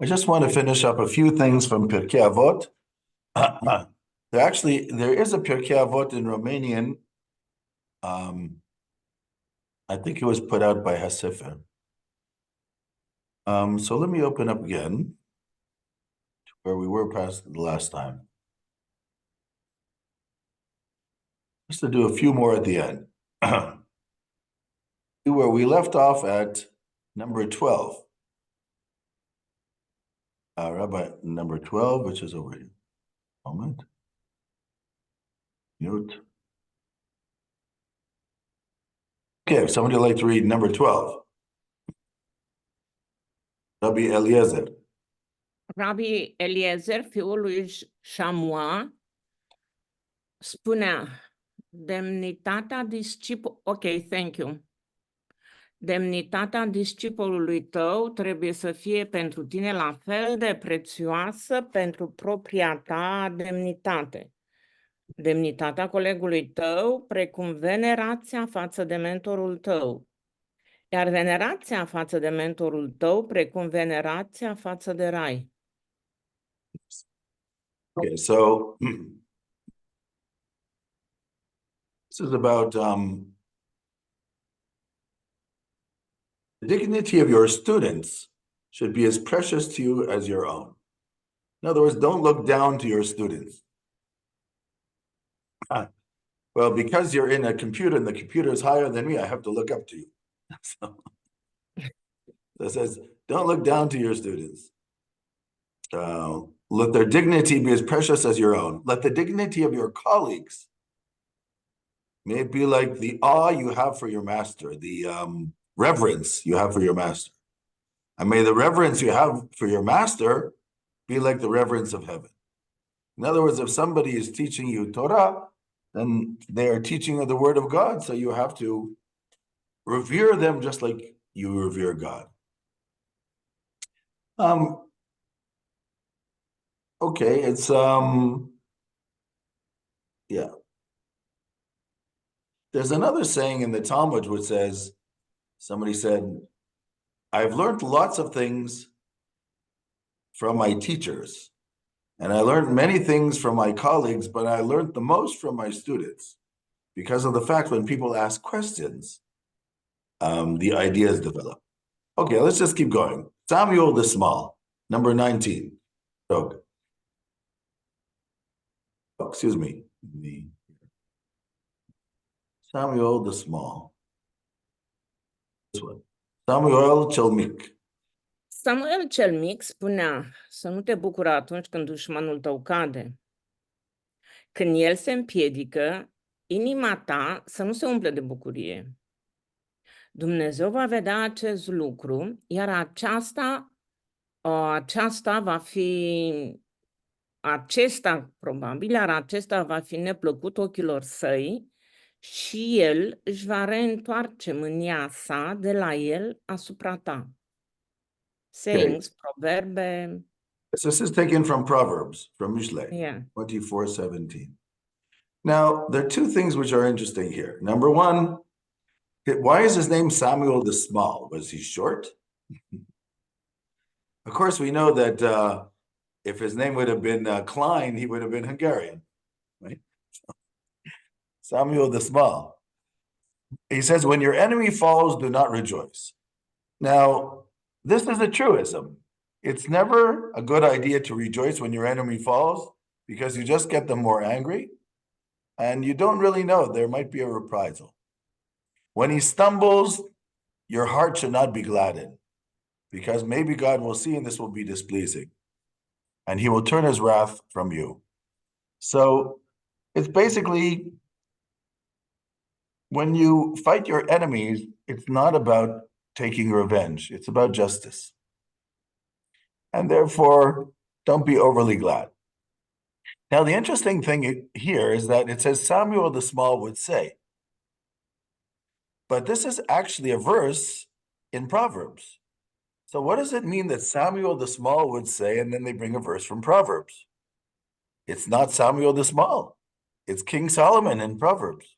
I just want to finish up a few things from Pirkei Avot. There is a Pirkei Avot in Romanian. I think it was put out by Hasefer. So let me open up again to where we were past the last time. Just to do a few more at the end. Where we left off at number 12. Rabbi, number 12, which is over here. Moment. Mute. Okay, somebody would like to read number 12. Rabbi Eliezer. Rabbi Eliezer, fiul lui Shamua, spunea, demnitatea discipolului, ok, thank you. Demnitatea discipolului tău trebuie să fie pentru tine la fel de prețioasă pentru propria ta demnitate. Demnitatea colegului tău, precum venerația față de mentorul tău. Iar venerația față de mentorul tău, precum venerația față de rai. Okay, so this is about the dignity of your students should be as precious to you as your own. In other words, don't look down to your students. Well, because you're in a computer and the computer is higher than me, I have to look up to you. So it says, don't look down to your students. Let their dignity be as precious as your own. Let the dignity of your colleagues, may it be like the awe you have for your master, the reverence you have for your master. And may the reverence you have for your master be like the reverence of heaven. In other words, if somebody is teaching you Torah, then they are teaching you the word of God, so you have to revere them just like you revere God. Okay, it's yeah. There's another saying in the Talmud which says, somebody said, I've learned lots of things from my teachers, and I learned many things from my colleagues, but I learned the most from my students because of the fact when people ask questions, the ideas develop. Okay, let's just keep going. Samuel the Small, number 19. Oh, excuse me. Samuel the Small. This one. Samuel cel Mic. Samuel cel Mic spunea să nu te bucuri atunci când dușmanul tău cade. Când el se împiedică, inima ta să nu se umple de bucurie. Dumnezeu va vedea acest lucru, iar acesta va fi neplăcut ochilor săi și el își va reîntoarce mânia sa de la el asupra ta. Sayings, proverbe. This is taken from Proverbs, from Mishlei, 24:17. Now, there are two things which are interesting here. Number one, why is his name Samuel the Small? Was he short? Of course, we know that if his name would have been Klein, he would have been Hungarian, right? Samuel the Small. He says, when your enemy falls, do not rejoice. Now, this is a truism. It's never a good idea to rejoice when your enemy falls because you just get them more angry and you don't really know. There might be a reprisal. When he stumbles, your heart should not be gladdened because maybe God will see and this will be displeasing and he will turn his wrath from you. So it's basically when you fight your enemies, it's not about taking revenge. It's about justice. And therefore, don't be overly glad. Now, the interesting thing here is that it says Samuel the Small would say. But this is actually a verse in Proverbs. So what does it mean that Samuel the Small would say, and then they bring a verse from Proverbs? It's not Samuel the Small. It's King Solomon in Proverbs.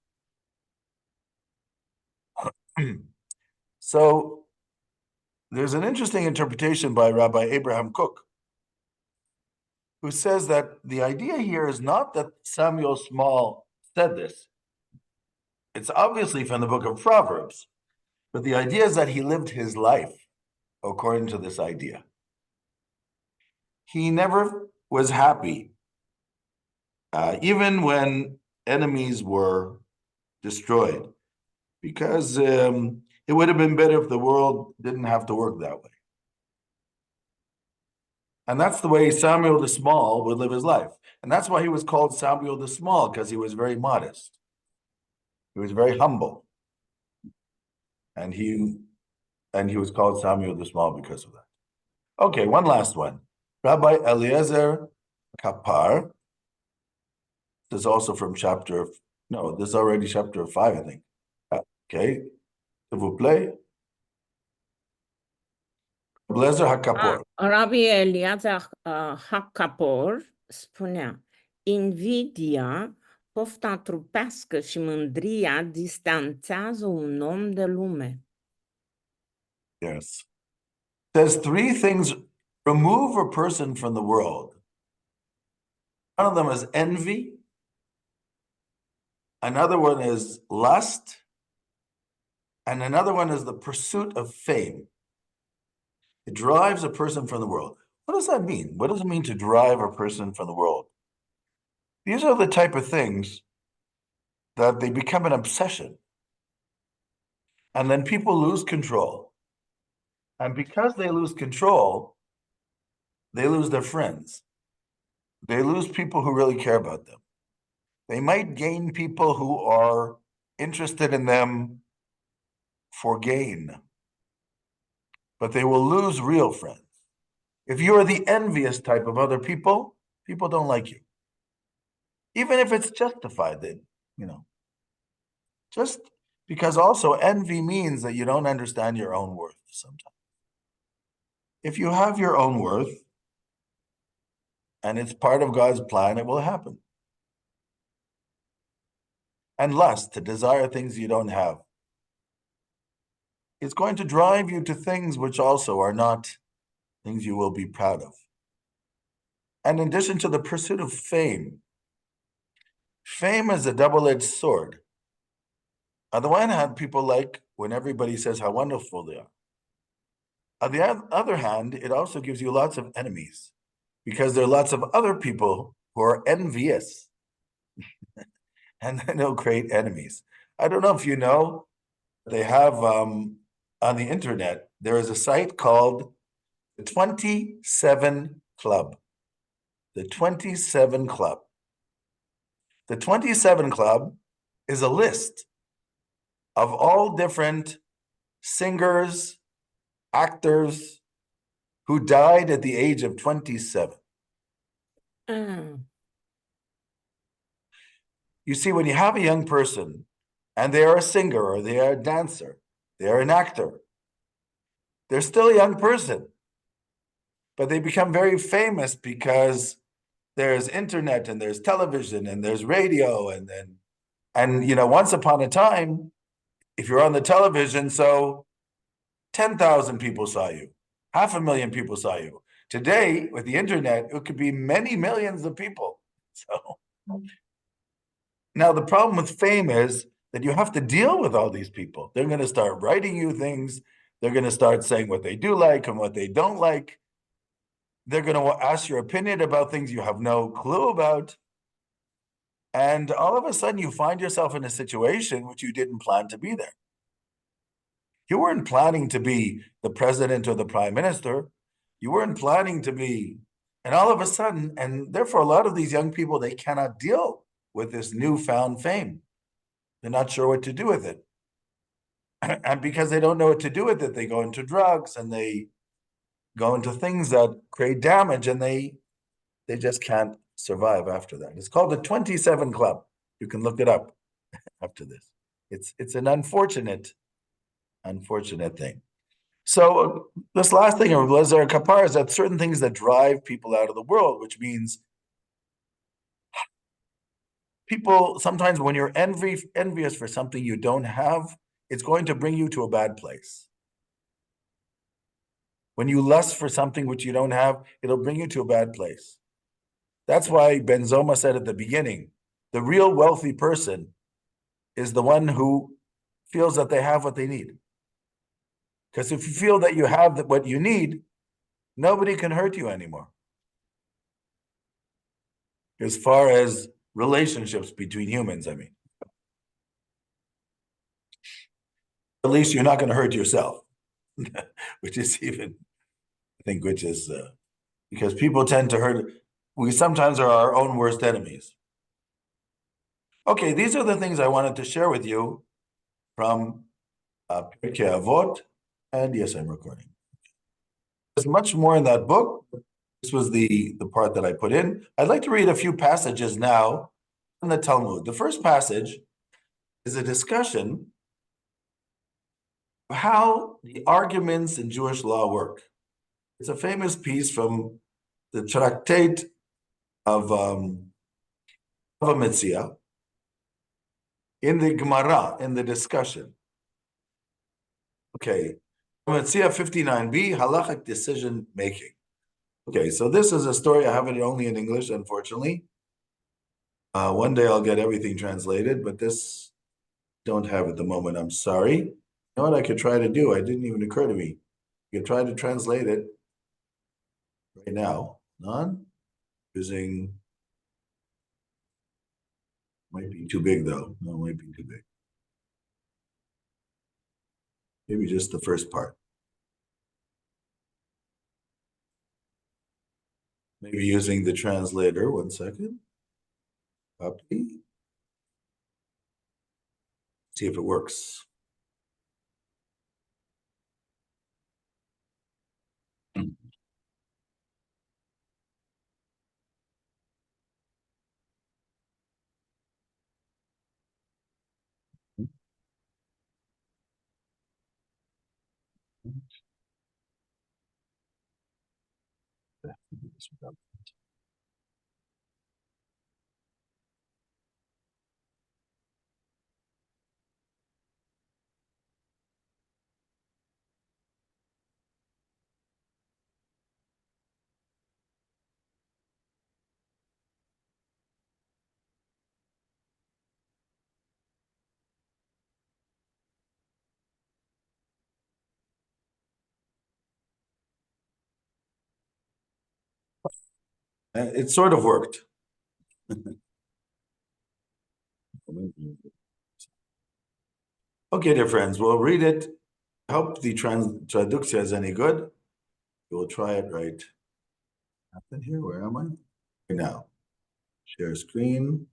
So there's an interesting interpretation by Rabbi Abraham Kook, who says that the idea here is not that Samuel Small said this. It's obviously from the book of Proverbs, but the idea is that he lived his life according to this idea. He never was happy, even when enemies were destroyed, because it would have been better if the world didn't have to work that way. And that's the way Samuel the Small would live his life. And that's why he was called Samuel the Small, because he was very modest. He was very humble. And he was called Samuel the Small because of that. Okay, one last one. Rabbi Eliezer Kapar. This is also from this is already chapter 5, I think. Okay, s'il vous plaît. Eliezer HaKapor. Rabbi Eliezer HaKapor spunea: invidia, pofta trupească și mândria distanțează un om de lume. Yes. Says 3 things remove a person from the world. One of them is envy. Another one is lust. And another one is the pursuit of fame. It drives a person from the world. What does that mean? What does it mean to drive a person from the world? These are the type of things that they become an obsession. And then people lose control. And because they lose control, they lose their friends. They lose people who really care about them. They might gain people who are interested in them for gain, but they will lose real friends. If you are the envious type of other people, people don't like you. Even if it's justified, just because also envy means that you don't understand your own worth sometimes. If you have your own worth and it's part of God's plan, it will happen. And lust, to desire things you don't have, it's going to drive you to things which also are not things you will be proud of. And in addition to the pursuit of fame, fame is a double-edged sword. On the one hand, people like when everybody says how wonderful they are. On the other hand, it also gives you lots of enemies because there are lots of other people who are envious and then they'll create enemies. I don't know if you know, they have on the internet, there is a site called the 27 Club. The 27 Club. The 27 Club is a list of all different singers, actors who died at the age of 27. You see, when you have a young person and they are a singer or they are a dancer, they are an actor, they're still a young person, but they become very famous because there's internet and there's television and there's radio and once upon a time, if you're on the television, so 10,000 people saw you, 500,000 people saw you. Today, with the internet, it could be many millions of people. So now the problem with fame is that you have to deal with all these people. They're going to start writing you things. They're going to start saying what they do like and what they don't like. They're going to ask your opinion about things you have no clue about. And all of a sudden, you find yourself in a situation which you didn't plan to be there. You weren't planning to be the president or the prime minister. You weren't planning to be, and all of a sudden, and therefore a lot of these young people, they cannot deal with this newfound fame. They're not sure what to do with it. And because they don't know what to do with it, they go into drugs and they go into things that create damage and they just can't survive after that. It's called the 27 Club. You can look it up after this. It's an unfortunate thing. So this last thing of Lezer Kapar is that certain things that drive people out of the world, which means people sometimes when you're envious for something you don't have, it's going to bring you to a bad place. When you lust for something which you don't have, it'll bring you to a bad place. That's why Ben Zoma said at the beginning, the real wealthy person is the one who feels that they have what they need. Because if you feel that you have what you need, nobody can hurt you anymore. As far as relationships between humans, I mean. At least you're not going to hurt yourself, which is even, I think, which is because people tend to hurt. We sometimes are our own worst enemies. Okay, these are the things I wanted to share with you from Pirkei Avot, and yes, I'm recording. There's much more in that book. This was the part that I put in. I'd like to read a few passages now in the Talmud. The first passage is a discussion of how the arguments in Jewish law work. It's a famous piece from the tractate of Bava Metzia in the Gemara, in the discussion. Okay, Metzia 59b, halachic decision making. Okay, so this is a story. I have it only in English, unfortunately. One day I'll get everything translated, but this don't have at the moment. I'm sorry. You know what I could try to do? It didn't even occur to me. You could try to translate it right now. None? Using, might be too big though. No, it might be too big. Maybe just the first part. Maybe using the translator. 1 second. Copy. See if it works. It sort of worked. Okay, dear friends, we'll read it. I hope the traduction is any good. We'll try it right. Happen here. Where am I? Right now. Share screen.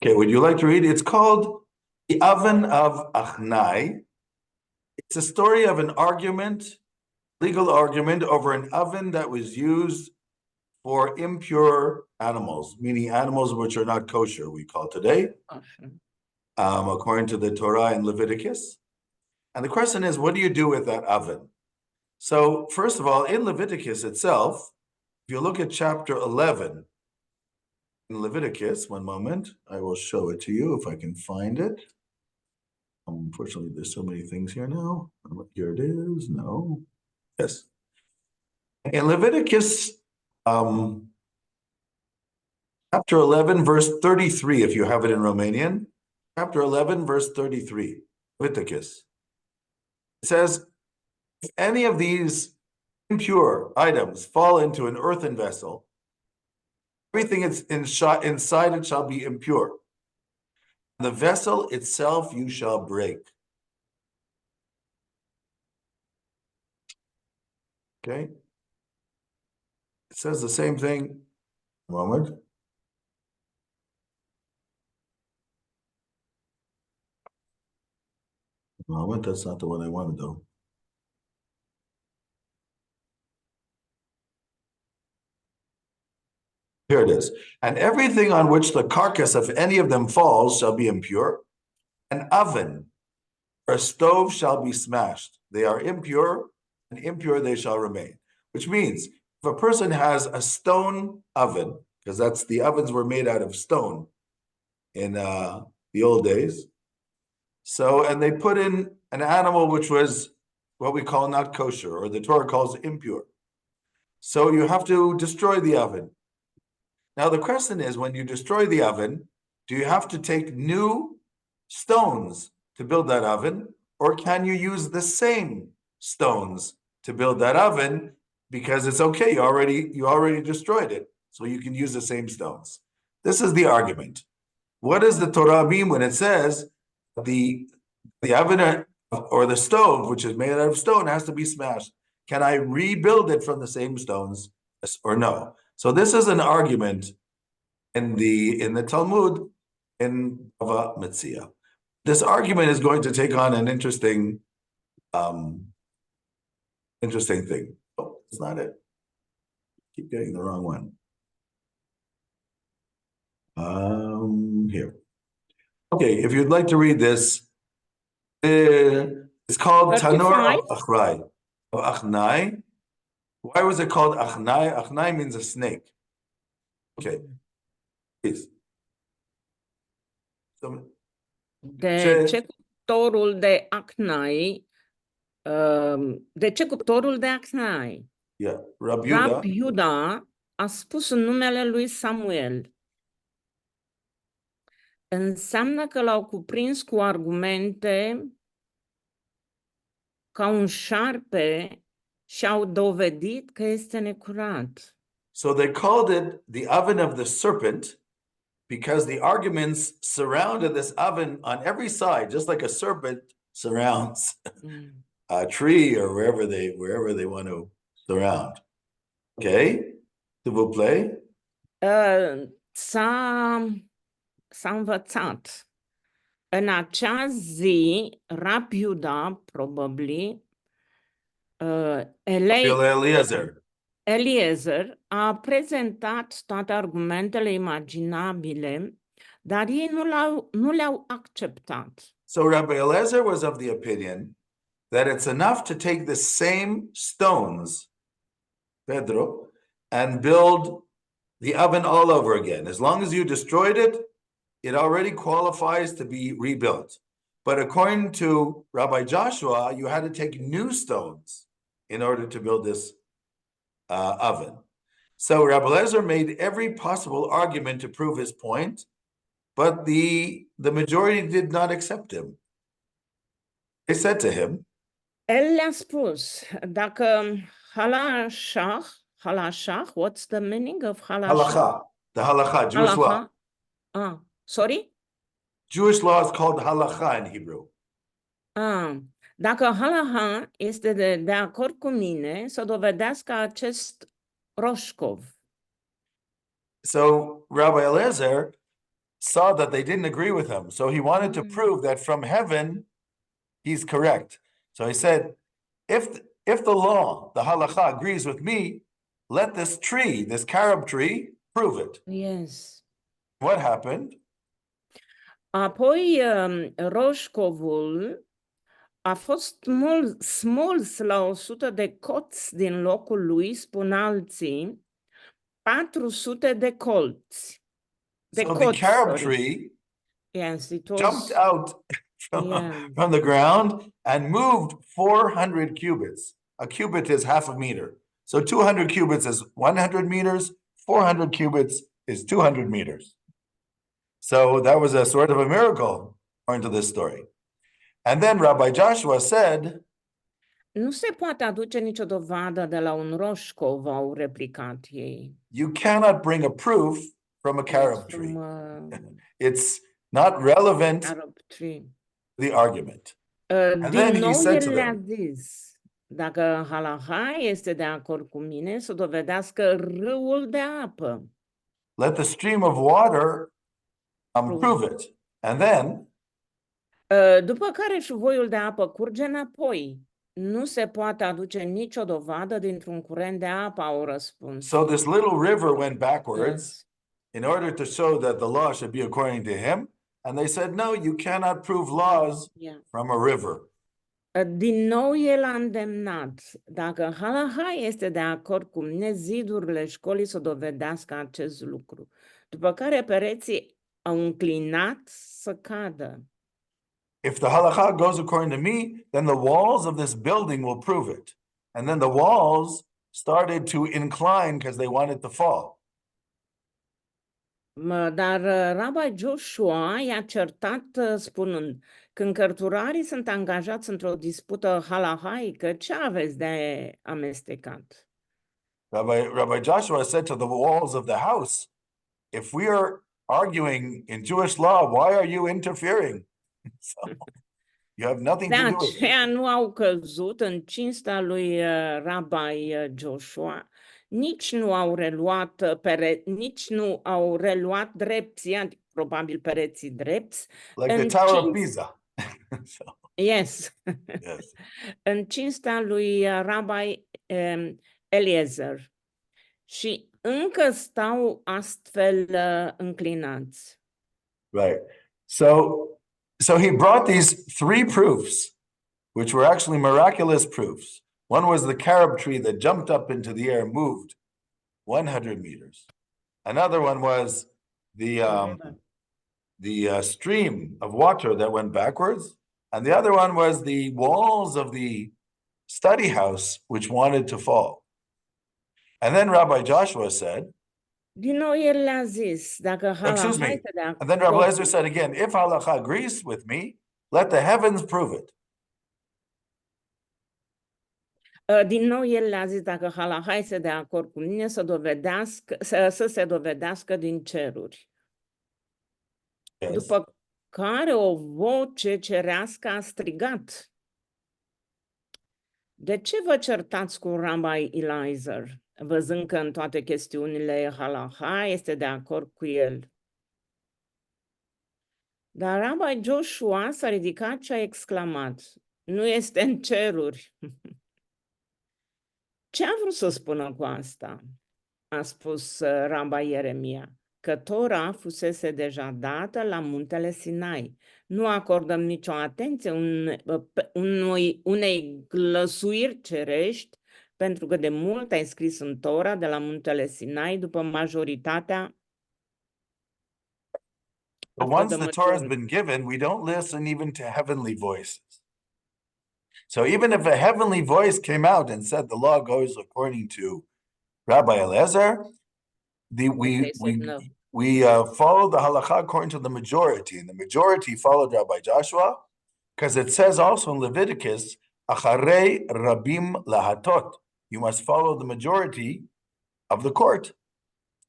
Okay, would you like to read? It's called The Oven of Achnai. It's a story of an argument, legal argument over an oven that was used for impure animals, meaning animals which are not kosher, we call today, according to the Torah in Leviticus. And the question is, what do you do with that oven? So first of all, in Leviticus itself, if you look at chapter 11 in Leviticus, one moment, I will show it to you if I can find it. Unfortunately, there's so many things here now. Here it is. No. Yes. In Leviticus, chapter 11, verse 33, if you have it in Romanian, chapter 11, verse 33, Leviticus. It says, if any of these impure items fall into an earthen vessel, everything inside it shall be impure. The vessel itself you shall break. Okay? It says the same thing. A moment. A moment, that's not the one I wanted though. Here it is. And everything on which the carcass of any of them falls shall be impure. An oven or a stove shall be smashed. They are impure, and impure they shall remain. Which means if a person has a stone oven, because that's the ovens were made out of stone in the old days. So, and they put in an animal which was what we call not kosher, or the Torah calls impure. So you have to destroy the oven. Now the question is, when you destroy the oven, do you have to take new stones to build that oven, or can you use the same stones to build that oven? Because it's okay, you already destroyed it, so you can use the same stones. This is the argument. What does the Torah mean when it says the oven or the stove, which is made out of stone, has to be smashed? Can I rebuild it from the same stones, yes or no? So this is an argument in the Talmud in Bava Metzia. This argument is going to take on an interesting thing. Oh, it's not it. Keep getting the wrong one. Here. Okay, if you'd like to read this, it's called Tanur 35. of Achrai, of Achnai. Why was it called Achnai? Achnai means a snake. Okay, please. De ce cuptorul de Achnai? De ce cuptorul de Achnai? Yeah, Rab Rab Yuda. Iuda a spus în numele lui Samuel. Înseamnă că l-au cuprins cu argumente ca un șarpe și au dovedit că este necurat. So they called it the oven of the serpent because the arguments surrounded this oven on every side, just like a serpent surrounds a tree or wherever they want to surround. Okay, s'il vous plaît. S-a învățat. În acea zi, Rab Iuda, probably, Eliezer a prezentat toate argumentele imaginabile, dar ei nu le-au acceptat. So Rabbi Eliezer was of the opinion that it's enough to take the same stones, Pedro, and build the oven all over again. As long as you destroyed it, it already qualifies to be rebuilt. But according to Rabbi Joshua, you had to take new stones in order to build this oven. So Rabbi Eliezer made every possible argument to prove his point, but the majority did not accept him. They said to him, El le-a spus, dacă halashah, what's the meaning of halashah? Halakha, the halakha, Jewish law. Sorry? Jewish law is called halakha in Hebrew. Dacă halaha este de acord cu mine, să dovedească acest roșcov. So Rabbi Eliezer saw that they didn't agree with him. So he wanted to prove that from heaven, he's correct. So he said, if the law, the halakha, agrees with me, let this tree, this carob tree, prove it. Yes. What happened? Apoi roșcovul a fost smuls la 100 de coți din locul lui, spun alții, 400 de colți. So the carob tree jumped out from the ground and moved 400 cubits. A cubit is half a meter. So 200 cubits is 100 meters, 400 cubits is 200 meters. So that was a sort of a miracle, according to this story. And then Rabbi Joshua said, nu se poate aduce nicio dovadă de la un roșcov, au replicat ei. You cannot bring a proof from a carob tree. It's not relevant to the argument. And then he said to them, dacă halaha este de acord cu mine, să dovedească râul de apă. Let the stream of water prove it. And then, după care șuvoiul de apă curge înapoi. Nu se poate aduce nicio dovadă dintr-un curent de apă, au răspuns. So this little river went backwards in order to show that the law should be according to him. And they said, no, you cannot prove laws from a river. Din nou el a îndemnat, dacă halaha este de acord cu mine, zidurile școlii să dovedească acest lucru. După care pereții au înclinat să cadă. if the halakha goes according to me, then the walls of this building will prove it. And then the walls started to incline because they wanted to fall. Dar Rabbi Joshua i-a certat spunând, când cărturarii sunt angajați într-o dispută halahaică, ce aveți de amestecat? Rabbi Joshua said to the walls of the house, if we are arguing in Jewish law, why are you interfering? So you have nothing De to do with it. aceea nu au căzut în cinstea lui Rabbi Joshua, nici nu au reluat nici nu au reluat drepții, adică probabil pereții drepți, Like the în Tower of cinst- Pisa. So, Yes. yes. În cinstea lui Rabbi Eliezer. Și încă stau astfel înclinați. Right. So he brought these three proofs, which were actually miraculous proofs. One was the carob tree that jumped up into the air and moved 100 meters. Another one was the stream of water that went backwards. And the other one was the walls of the study house, which wanted to fall. And then Rabbi Joshua said, Din nou el le-a zis, dacă excuse me, halahai se dea and then Rabbi Eliezer said again, if halacha agrees with me, let the heavens prove it. Din nou el le-a zis, dacă halahai se dea acord cu mine, să se dovedească din ceruri. Yes. După care o voce cerească a strigat: de ce vă certați cu Rabbi Eliezer, văzând că în toate chestiunile halaha este de acord cu el? Dar Rabbi Joshua s-a ridicat și a exclamat: nu este în ceruri. Ce a vrut să spună cu asta? A spus Rabbi Ieremia, că Tora fusese deja dată la muntele Sinai. Nu acordăm nicio atenție unei glăsuiri cerești, pentru că de mult ai scris în Tora de la muntele Sinai după majoritatea. But once the Torah has been given, we don't listen even to heavenly voices. So even if a heavenly voice came out and said the law goes according to Rabbi Eliezer, we follow the halakha according to the majority, and the majority followed Rabbi Joshua, because it says also in Leviticus, acharei rabim lahatot, you must follow the majority of the court.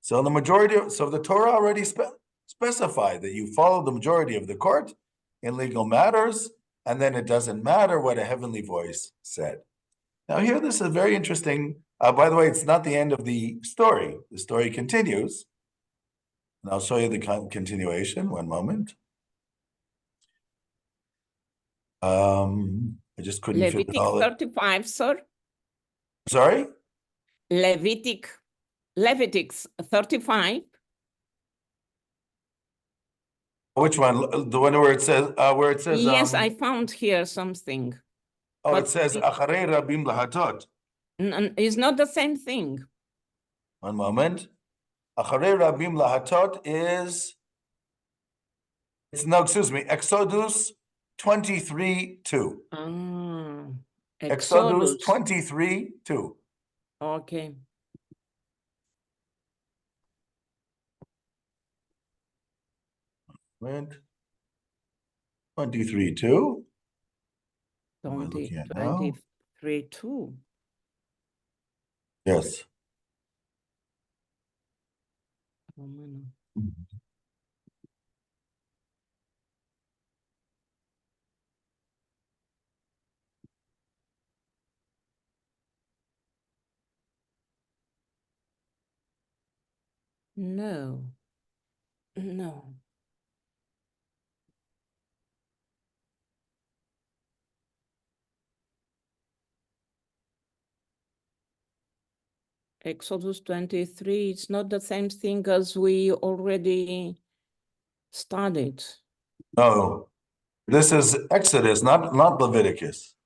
So the Torah already specified that you follow the majority of the court in legal matters, and then it doesn't matter what a heavenly voice said. Now here, this is very interesting. By the way, it's not the end of the story. The story continues. And I'll show you the continuation. One moment. I just couldn't fit it all. Levitic 35, sir. Sorry? Leviticus 35. Which one? The one where it says Yes, I found here something. Oh, it says acharei rabim lahatot. It's not the same thing. One moment. Acharei rabim lahatot is Exodus 23:2. Exodus 23:2. Okay. Wait. 23:2. 23:2. Yes. No. Exodus 23, it's not the same thing as we already studied. No, this is Exodus, not Leviticus.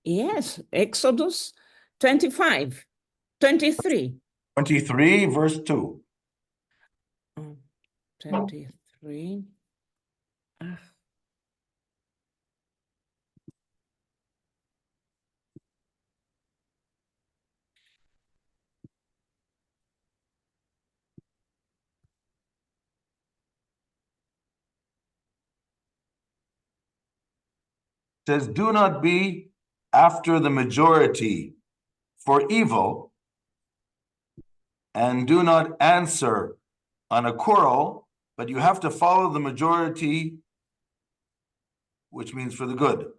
Yes, Exodus 25, 23. 23, verse 2. 23. says, do not be after the majority for evil, and do not answer on a quarrel, but you have to follow the majority, which means for the good.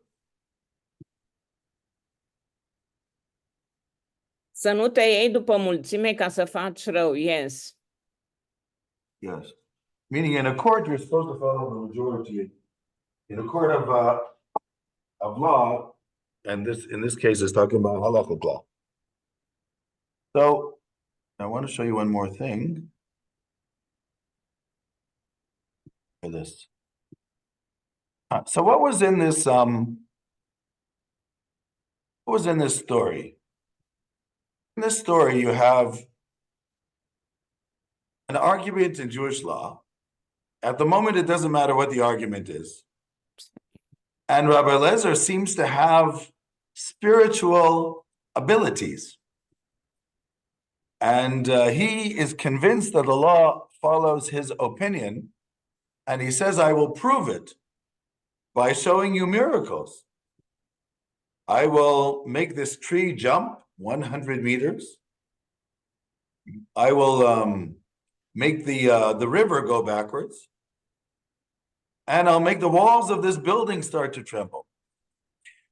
Să nu te iei după mulțime ca să faci rău, yes. Yes. Meaning in a court, you're supposed to follow the majority. In a court of law, and this in this case is talking about halakhic law. So I want to show you one more thing for this. So what was in this story? In this story, you have an argument in Jewish law. At the moment, it doesn't matter what the argument is. And Rabbi Eliezer seems to have spiritual abilities. And he is convinced that the law follows his opinion. And he says, I will prove it by showing you miracles. I will make this tree jump 100 meters. I will make the river go backwards. And I'll make the walls of this building start to tremble.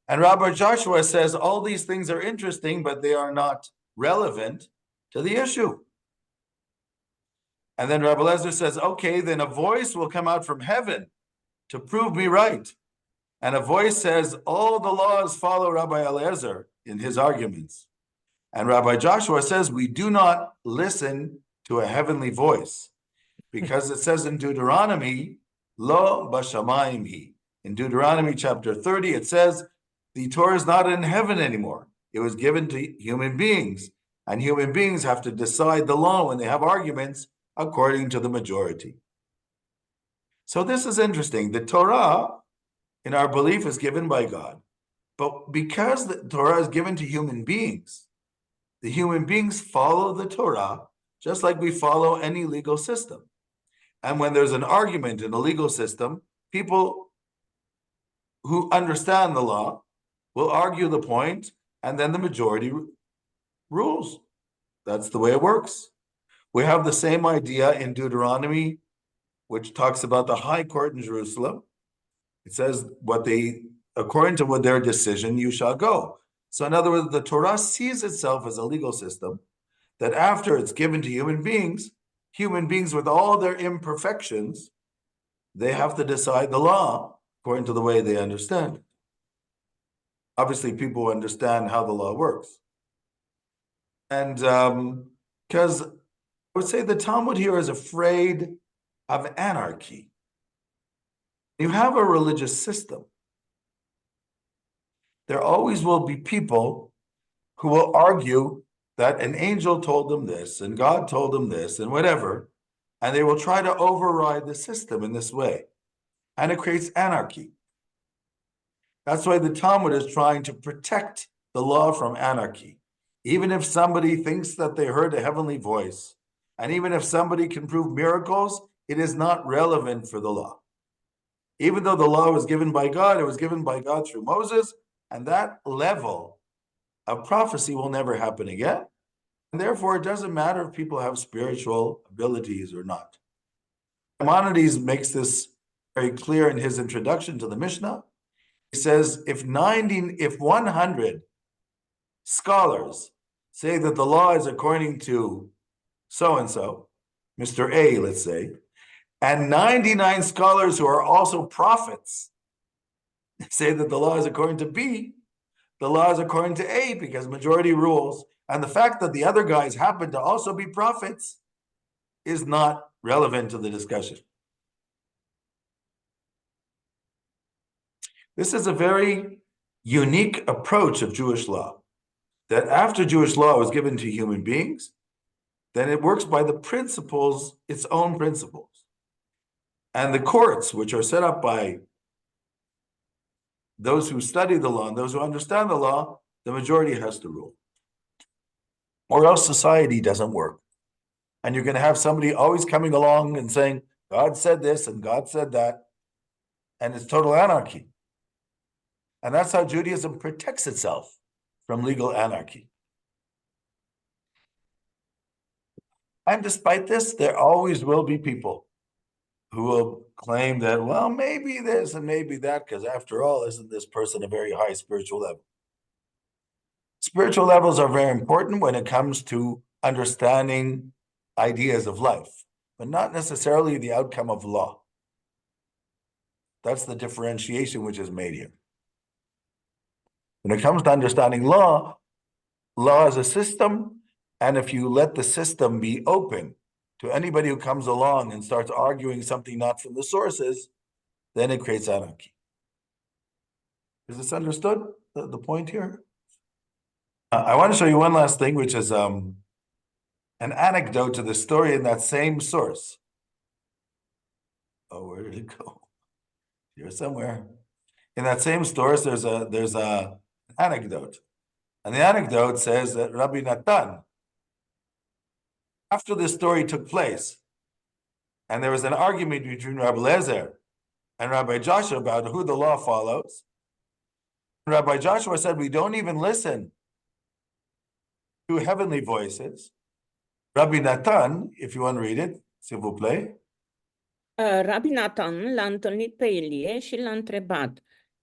And Rabbi Joshua says, all these things are interesting, but they are not relevant to the issue. And then Rabbi Eliezer says, okay, then a voice will come out from heaven to prove me right. And a voice says, all the laws follow Rabbi Eliezer in his arguments. And Rabbi Joshua says, we do not listen to a heavenly voice, because it says in Deuteronomy, Lo bashamayim hi. In Deuteronomy chapter 30, it says, the Torah is not in heaven anymore. It was given to human beings, and human beings have to decide the law when they have arguments according to the majority. So this is interesting. The Torah, in our belief, is given by God. But because the Torah is given to human beings, the human beings follow the Torah just like we follow any legal system. And when there's an argument in a legal system, people who understand the law will argue the point, and then the majority rules. That's the way it works. We have the same idea in Deuteronomy, which talks about the high court in Jerusalem. It says, according to what their decision, you shall go. So in other words, the Torah sees itself as a legal system that after it's given to human beings with all their imperfections, they have to decide the law according to the way they understand it. Obviously, people understand how the law works. And because I would say the Talmud here is afraid of anarchy. You have a religious system. There always will be people who will argue that an angel told them this, and God told them this, and whatever, and they will try to override the system in this way. And it creates anarchy. That's why the Talmud is trying to protect the law from anarchy. Even if somebody thinks that they heard a heavenly voice, and even if somebody can prove miracles, it is not relevant for the law. Even though the law was given by God, it was given by God through Moses, and that level of prophecy will never happen again. And therefore, it doesn't matter if people have spiritual abilities or not. Maimonides makes this very clear in his introduction to the Mishnah. He says, if 100 scholars say that the law is according to so-and-so, Mr. A, let's say, and 99 scholars who are also prophets say that the law is according to B, the law is according to A because majority rules. And the fact that the other guys happen to also be prophets is not relevant to the discussion. This is a very unique approach of Jewish law, that after Jewish law was given to human beings, then it works by the principles, its own principles. And the courts, which are set up by those who study the law and those who understand the law, the majority has to rule. Or else society doesn't work. And you're going to have somebody always coming along and saying, God said this and God said that. And it's total anarchy. And that's how Judaism protects itself from legal anarchy. And despite this, there always will be people who will claim that, well, maybe this and maybe that, because after all, isn't this person a very high spiritual level? Spiritual levels are very important when it comes to understanding ideas of life, but not necessarily the outcome of law. That's the differentiation which is made here. When it comes to understanding law, law is a system, and if you let the system be open to anybody who comes along and starts arguing something not from the sources, then it creates anarchy. Is this understood, the point here? I want to show you one last thing, which is an anecdote to the story in that same source. Oh, where did it go? Here somewhere. In that same source, there's a anecdote. And the anecdote says that Rabbi Natan, after this story took place, and there was an argument between Rabbi Lezer and Rabbi Joshua about who the law follows, Rabbi Joshua said, we don't even listen to heavenly voices. Rabbi Natan, if you want to read it, s'il vous plaît. Rabbi Natan l-a întâlnit pe Ilie și l-a întrebat: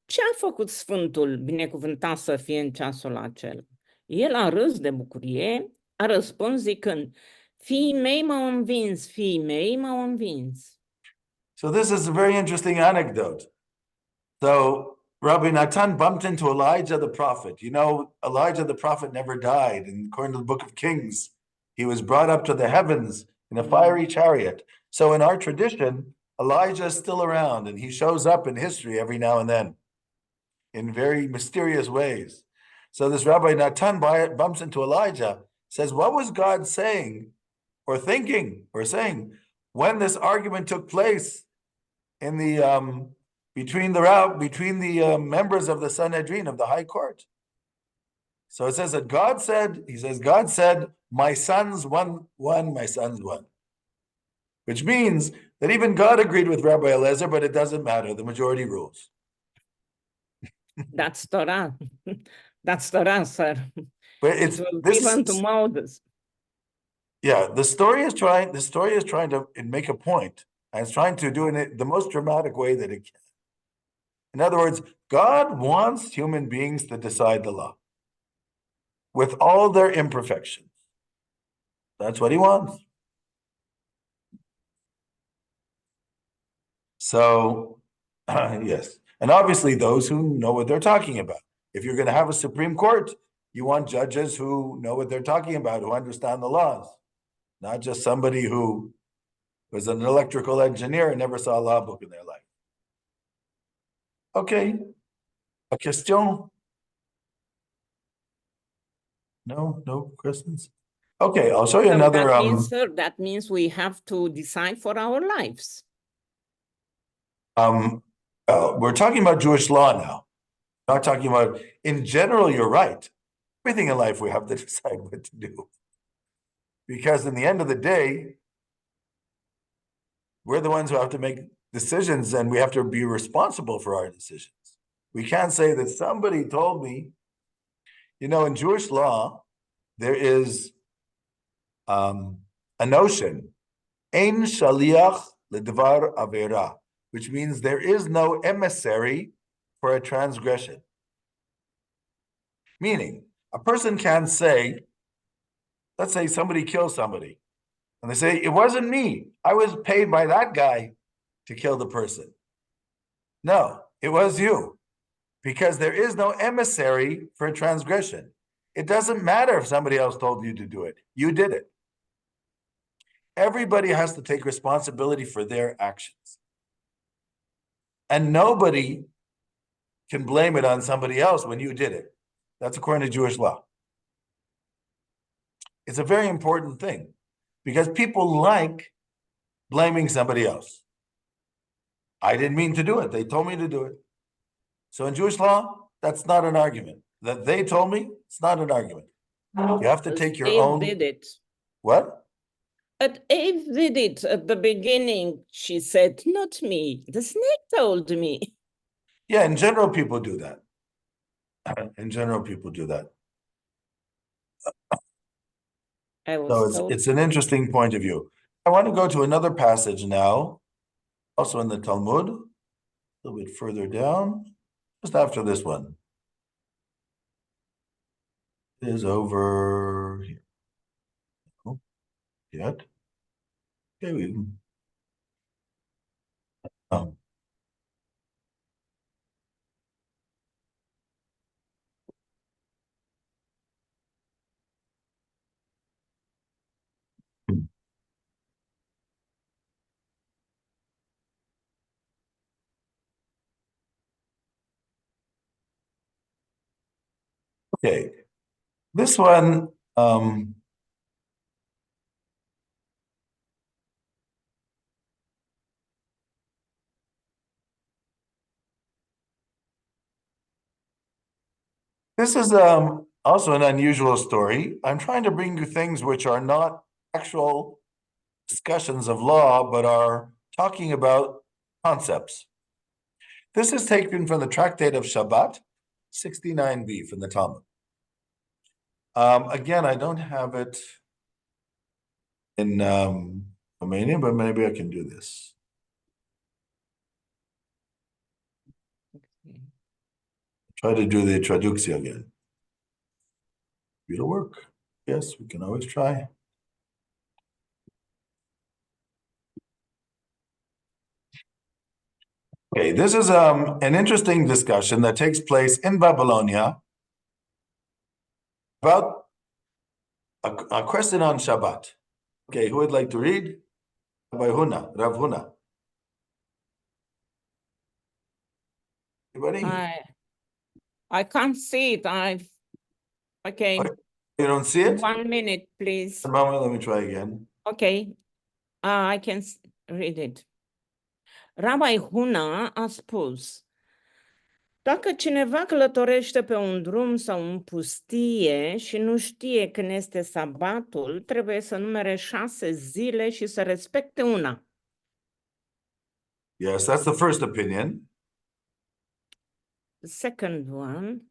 ce a făcut Sfântul, binecuvântat să fie, în ceasul acela? El a râs de bucurie, a răspuns zicând: fiii mei m-au învins, fiii mei m-au învins. So this is a very interesting anecdote. So Rabbi Natan bumped into Elijah the prophet. You know, Elijah the prophet never died. And according to the book of Kings, he was brought up to the heavens in a fiery chariot. So in our tradition, Elijah is still around, and he shows up in history every now and then in very mysterious ways. So this Rabbi Natan bumps into Elijah, says, what was God saying or thinking or saying when this argument took place in the between the members of the Sanhedrin, of the High Court? So it says that God said, my sons won, my sons won. Which means that even God agreed with Rabbi Eliezer, but it doesn't matter. The majority rules. That's Torah. That's Torah, sir. But It was given to Moses. Yeah, the story is trying to make a point, and it's trying to do it in the most dramatic way that it can. In other words, God wants human beings to decide the law with all their imperfections. That's what he wants. So, yes. And obviously those who know what they're talking about. If you're going to have a Supreme Court, you want judges who know what they're talking about, who understand the laws, not just somebody who was an electrical engineer and never saw a law book in their life. Okay. A question? No questions? Okay, I'll show you another. That means, sir, that means we have to decide for our lives. We're talking about Jewish law now. Not talking about, in general, you're right. Everything in life we have to decide what to do. Because in the end of the day, we're the ones who have to make decisions, and we have to be responsible for our decisions. We can't say that somebody told me, in Jewish law, there is a notion, ein shaliach ledvar avera, which means there is no emissary for a transgression. Meaning, a person can say, let's say somebody kills somebody, and they say, it wasn't me. I was paid by that guy to kill the person. No, it was you, because there is no emissary for a transgression. It doesn't matter if somebody else told you to do it. You did it. Everybody has to take responsibility for their actions. And nobody can blame it on somebody else when you did it. That's according to Jewish law. It's a very important thing, because people like blaming somebody else. I didn't mean to do it. They told me to do it. So in Jewish law, that's not an argument. That they told me, it's not an argument. You have to take your own. Eve did it. What? But Eve did it at the beginning. She said, not me. The snake told me. Yeah, in general, people do that. In general, people do that. I was So told. it's an interesting point of view. I want to go to another passage now, also in the Talmud, a little bit further down, just after this one. It is over here. Oh, yet. Okay, we oh. Okay. This one, this is also an unusual story. I'm trying to bring you things which are not actual discussions of law, but are talking about concepts. This is taken from the Tractate of Shabbat, 69b from the Talmud. Again, I don't have it in Romanian, but maybe I can do this. Okay. Try to do the traducție again. It'll work. Yes, we can always try. Okay, this is an interesting discussion that takes place in Babylonia about a question on Shabbat. Okay, who would like to read? Rabbi Huna, Rav Huna. Anybody? I can't see it. Okay. You don't see it? 1 minute, please. A moment, let me try again. Okay. I can read it. Rabbi Huna a spus: dacă cineva călătorește pe un drum sau în pustie și nu știe când este sabatul, trebuie să numere 6 zile și să respecte una. Yes, that's the first opinion. The second one,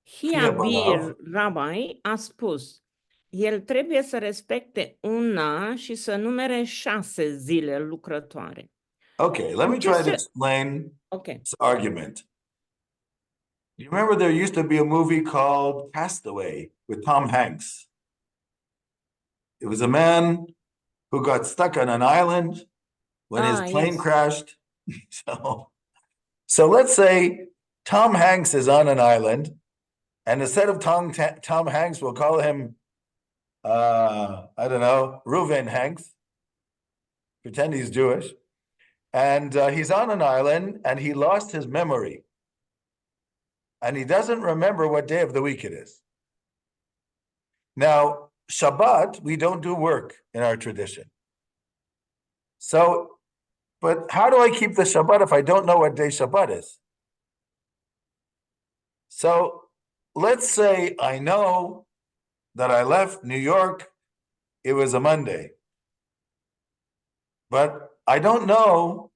Chia Hiabir Barav. Rabbi a spus: el trebuie să respecte una și să numere 6 zile lucrătoare. Okay, let me try to explain this argument. You remember there used to be a movie called Castaway with Tom Hanks. It was a man who got stuck on an island when his plane crashed. So let's say Tom Hanks is on an island, and instead of Tom Hanks, we'll call him, I don't know, Reuven Hanks. Pretend he's Jewish. And he's on an island, and he lost his memory. And he doesn't remember what day of the week it is. Now, Shabbat, we don't do work in our tradition. So, but how do I keep the Shabbat if I don't know what day Shabbat is? So let's say I know that I left New York, it was a Monday. But I don't know,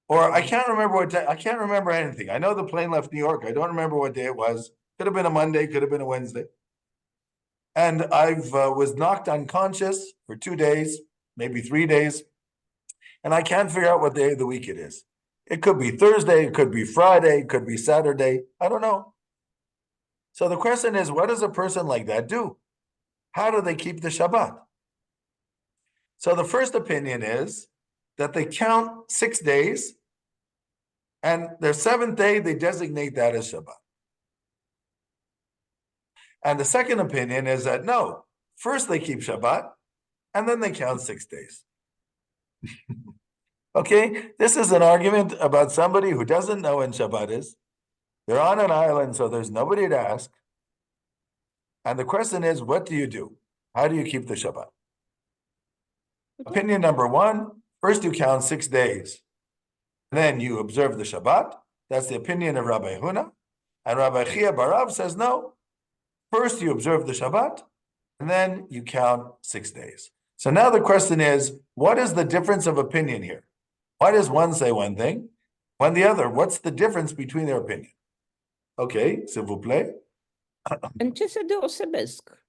or I can't remember what day, I can't remember anything. I know the plane left New York. I don't remember what day it was. Could have been a Monday, could have been a Wednesday. And I was knocked unconscious for 2 days, maybe 3 days. And I can't figure out what day of the week it is. It could be Thursday, it could be Friday, it could be Saturday. I don't know. So the question is, what does a person like that do? How do they keep the Shabbat? So the first opinion is that they count 6 days, and their 7th day, they designate that as Shabbat. And the second opinion is that no, first they keep Shabbat, and then they count 6 days. Okay, this is an argument about somebody who doesn't know when Shabbat is. They're on an island, so there's nobody to ask. And the question is, what do you do? How do you keep the Shabbat? Opinion number 1, first you count 6 days. Then you observe the Shabbat. That's the opinion of Rabbi Huna. And Rabbi Chia Barav says, no, first you observe the Shabbat, and then you count 6 days. So now the question is, what is the difference of opinion here? Why does one say one thing, one the other? What's the difference between their opinion? Okay, s'il vous plaît. În ce se deosebesc?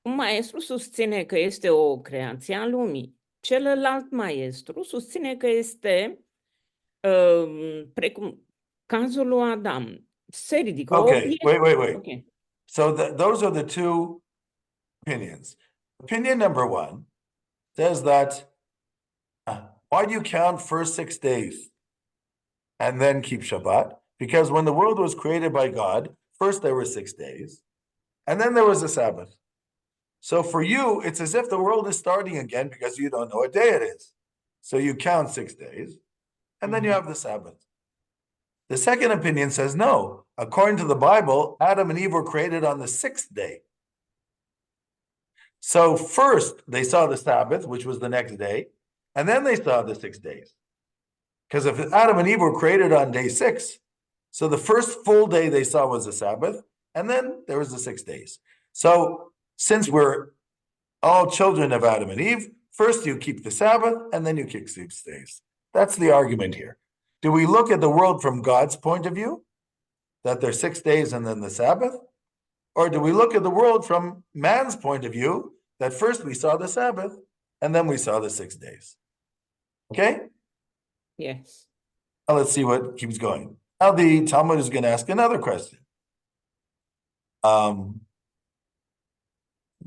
Un maestru susține că este o creație a lumii. Celălalt maestru susține că este precum cazul lui Adam. Se ridică o Okay, obiecție. wait. Ok. So those are the two opinions. Opinion number one says that why do you count first 6 days and then keep Shabbat? Because when the world was created by God, first there were 6 days, and then there was a Sabbath. So for you, it's as if the world is starting again because you don't know what day it is. So you count 6 days, and then you have the Sabbath. The second opinion says no. According to the Bible, Adam and Eve were created on the sixth day. So first they saw the Sabbath, which was the next day, and then they saw the 6 days. Because if Adam and Eve were created on day 6, so the first full day they saw was the Sabbath, and then there was the 6 days. So since we're all children of Adam and Eve, first you keep the Sabbath, and then you keep 6 days. That's the argument here. Do we look at the world from God's point of view, that there's 6 days and then the Sabbath? Or do we look at the world from man's point of view, that first we saw the Sabbath, and then we saw the 6 days? Okay? Yes. Now let's see what keeps going. Now the Talmud is going to ask another question.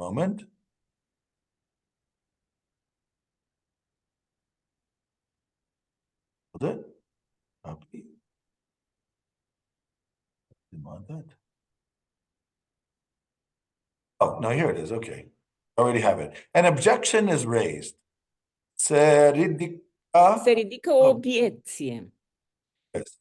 Moment. Hold it. Copy. Didn't want that. Oh, no, here it is. Okay. Already have it. An objection is raised. Se Se ridică o obiecție. Yes.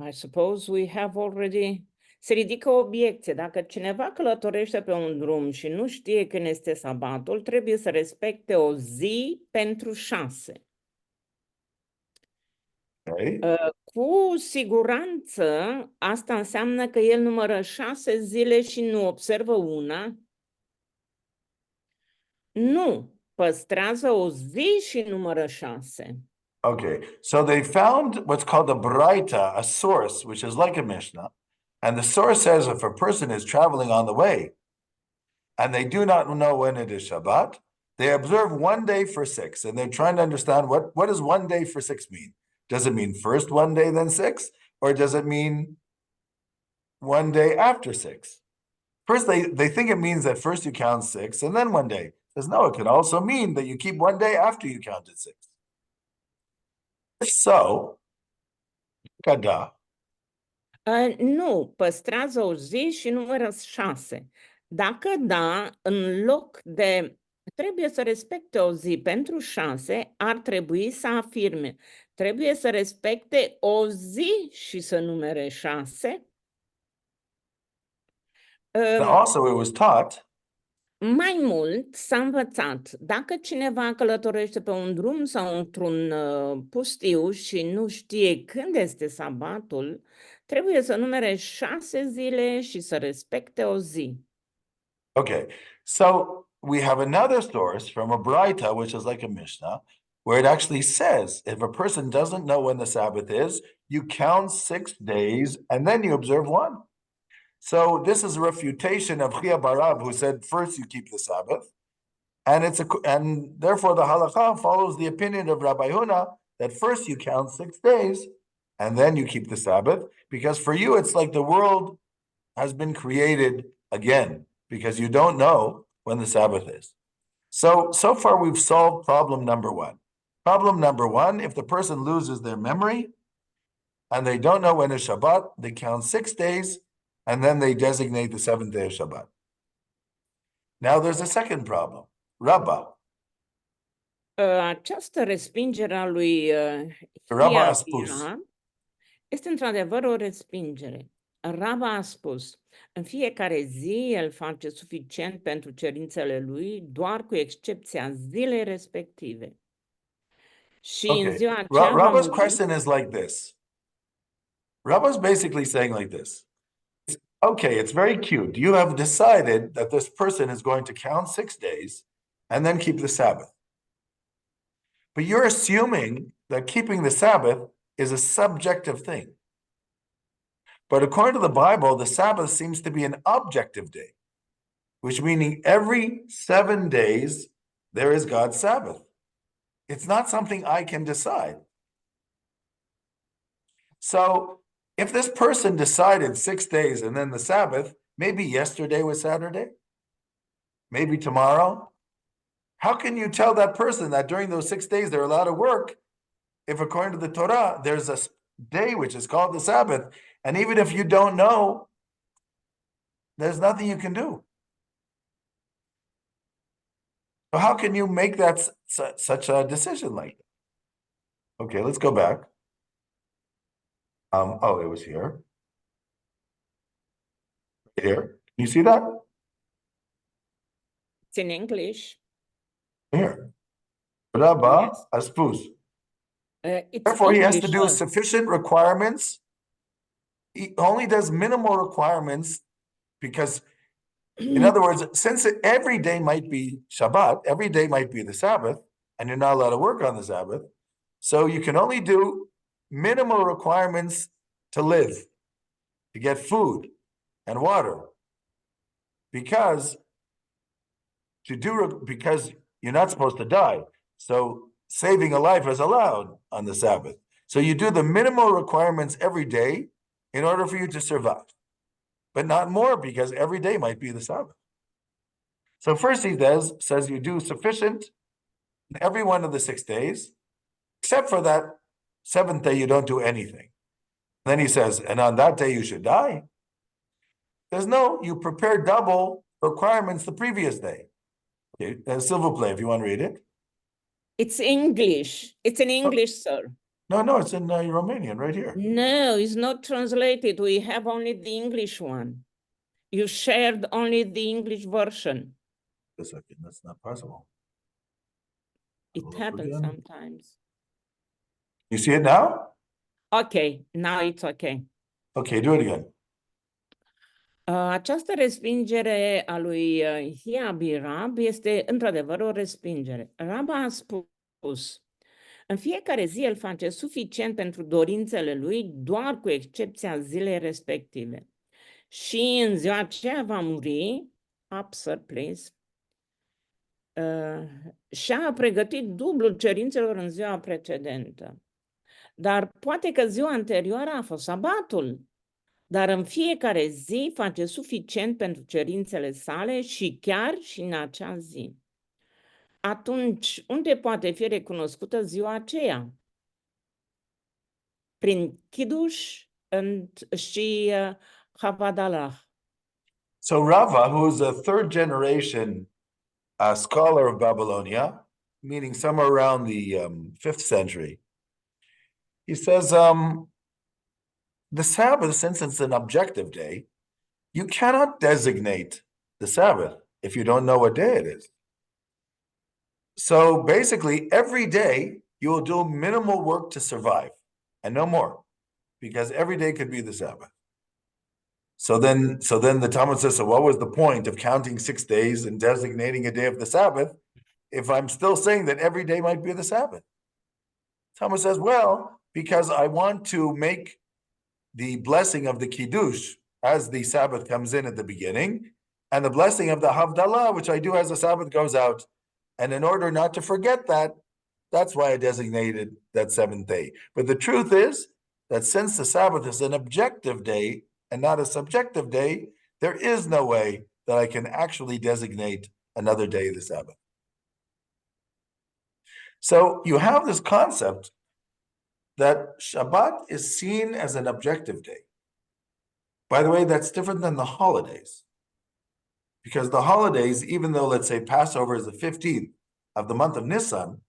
I suppose we have already... Se ridică o obiecție. Dacă cineva călătorește pe un drum și nu știe când este sabatul, trebuie să respecte o zi pentru 6. Okay. Cu siguranță asta înseamnă că el numără 6 zile și nu observă una. Nu, păstrează o zi și numără 6. Okay, so they found what's called a braita, a source, which is like a Mishnah. And the source says if a person is traveling on the way and they do not know when it is Shabbat, they observe one day for 6. And they're trying to understand what does one day for 6 mean? Does it mean first one day, then 6? Or does it mean one day after 6? First, they think it means that first you count 6 and then one day. Says no, it could also mean that you keep one day after you counted 6. If so, kada. Nu, păstrează o zi și numără 6. Dacă da, în loc de trebuie să respecte o zi pentru 6, ar trebui să afirme trebuie să respecte o zi și să numere 6. Also, it was taught Mai mult, s-a învățat, dacă cineva călătorește pe un drum sau într-un pustiu și nu știe când este sabatul, trebuie să numere 6 zile și să respecte o zi. Okay, so we have another source from a Braita, which is like a Mishnah, where it actually says if a person doesn't know when the Sabbath is, you count 6 days and then you observe one. So this is a refutation of Chia Barab, who said first you keep the Sabbath, and therefore the halakha follows the opinion of Rabbi Huna that first you count 6 days and then you keep the Sabbath, because for you it's like the world has been created again, because you don't know when the Sabbath is. So far we've solved problem number 1. Problem number 1, if the person loses their memory and they don't know when is Shabbat, they count 6 days and then they designate the 7th day of Shabbat. Now there's a second problem. Rabba. Această respingere a lui Rabba a spus. Hia este într-adevăr o respingere. Raba a spus, în fiecare zi el face suficient pentru cerințele lui, doar cu excepția zilei respective. Și în Okay, ziua aceea Rabba's question is like this. Rabba's basically saying like this. Okay, it's very cute. You have decided that this person is going to count 6 days and then keep the Sabbath. But you're assuming that keeping the Sabbath is a subjective thing. But according to the Bible, the Sabbath seems to be an objective day, which meaning every 7 days there is God's Sabbath. It's not something I can decide. So if this person decided 6 days and then the Sabbath, maybe yesterday was Saturday, maybe tomorrow, how can you tell that person that during those 6 days they're allowed to work if according to the Torah, there's a day which is called the Sabbath, and even if you don't know, there's nothing you can do. So how can you make that such a decision like that? Okay, let's go back. Oh, it was here. Here. Can you see that? It's in English. Here. Rabba Yes. aspus. It's Therefore, he has to English, do sir. sufficient requirements. He only does minimal requirements because, in other words, since every day might be Shabbat, every day might be the Sabbath, and you're not allowed to work on the Sabbath, so you can only do minimal requirements to live, to get food and water, because you're not supposed to die. So saving a life is allowed on the Sabbath. So you do the minimal requirements every day in order for you to survive, but not more because every day might be the Sabbath. So first he says you do sufficient in every one of the 6 days, except for that 7th day you don't do anything. Then he says, and on that day you should die. There's no, you prepare double requirements the previous day. Okay, s'il vous plaît, if you want to read it. It's English. It's in English, sir. No, it's in Romanian right here. No, it's not translated. We have only the English one. You shared only the English version. A second, that's not possible. It Look happens again. sometimes. You see it now? Okay, now it's okay. Okay, do it again. Această respingere a lui Hiabi Rab este într-adevăr o respingere. Rab a spus, în fiecare zi el face suficient pentru dorințele lui, doar cu excepția zilei respective. Și în ziua aceea va muri, up, sir, please, și-a pregătit dublul cerințelor în ziua precedentă. Dar poate că ziua anterioară a fost sabatul. Dar în fiecare zi face suficient pentru cerințele sale și chiar și în acea zi. Atunci, unde poate fi recunoscută ziua aceea? Prin Kiddush și Havadalah. So Rava, who's a 3rd generation scholar of Babylonia, meaning somewhere around the 5th century, he says, the Sabbath, since it's an objective day, you cannot designate the Sabbath if you don't know what day it is. So basically, every day you will do minimal work to survive and no more, because every day could be the Sabbath. So then the Talmud says, so what was the point of counting 6 days and designating a day of the Sabbath if I'm still saying that every day might be the Sabbath? Talmud says, well, because I want to make the blessing of the Kiddush as the Sabbath comes in at the beginning, and the blessing of the Havdalah, which I do as the Sabbath goes out. And in order not to forget that, that's why I designated that 7th day. But the truth is that since the Sabbath is an objective day and not a subjective day, there is no way that I can actually designate another day of the Sabbath. So you have this concept that Shabbat is seen as an objective day. By the way, that's different than the holidays. Because the holidays, even though, let's say, Passover is the 15th of the month of Nisan,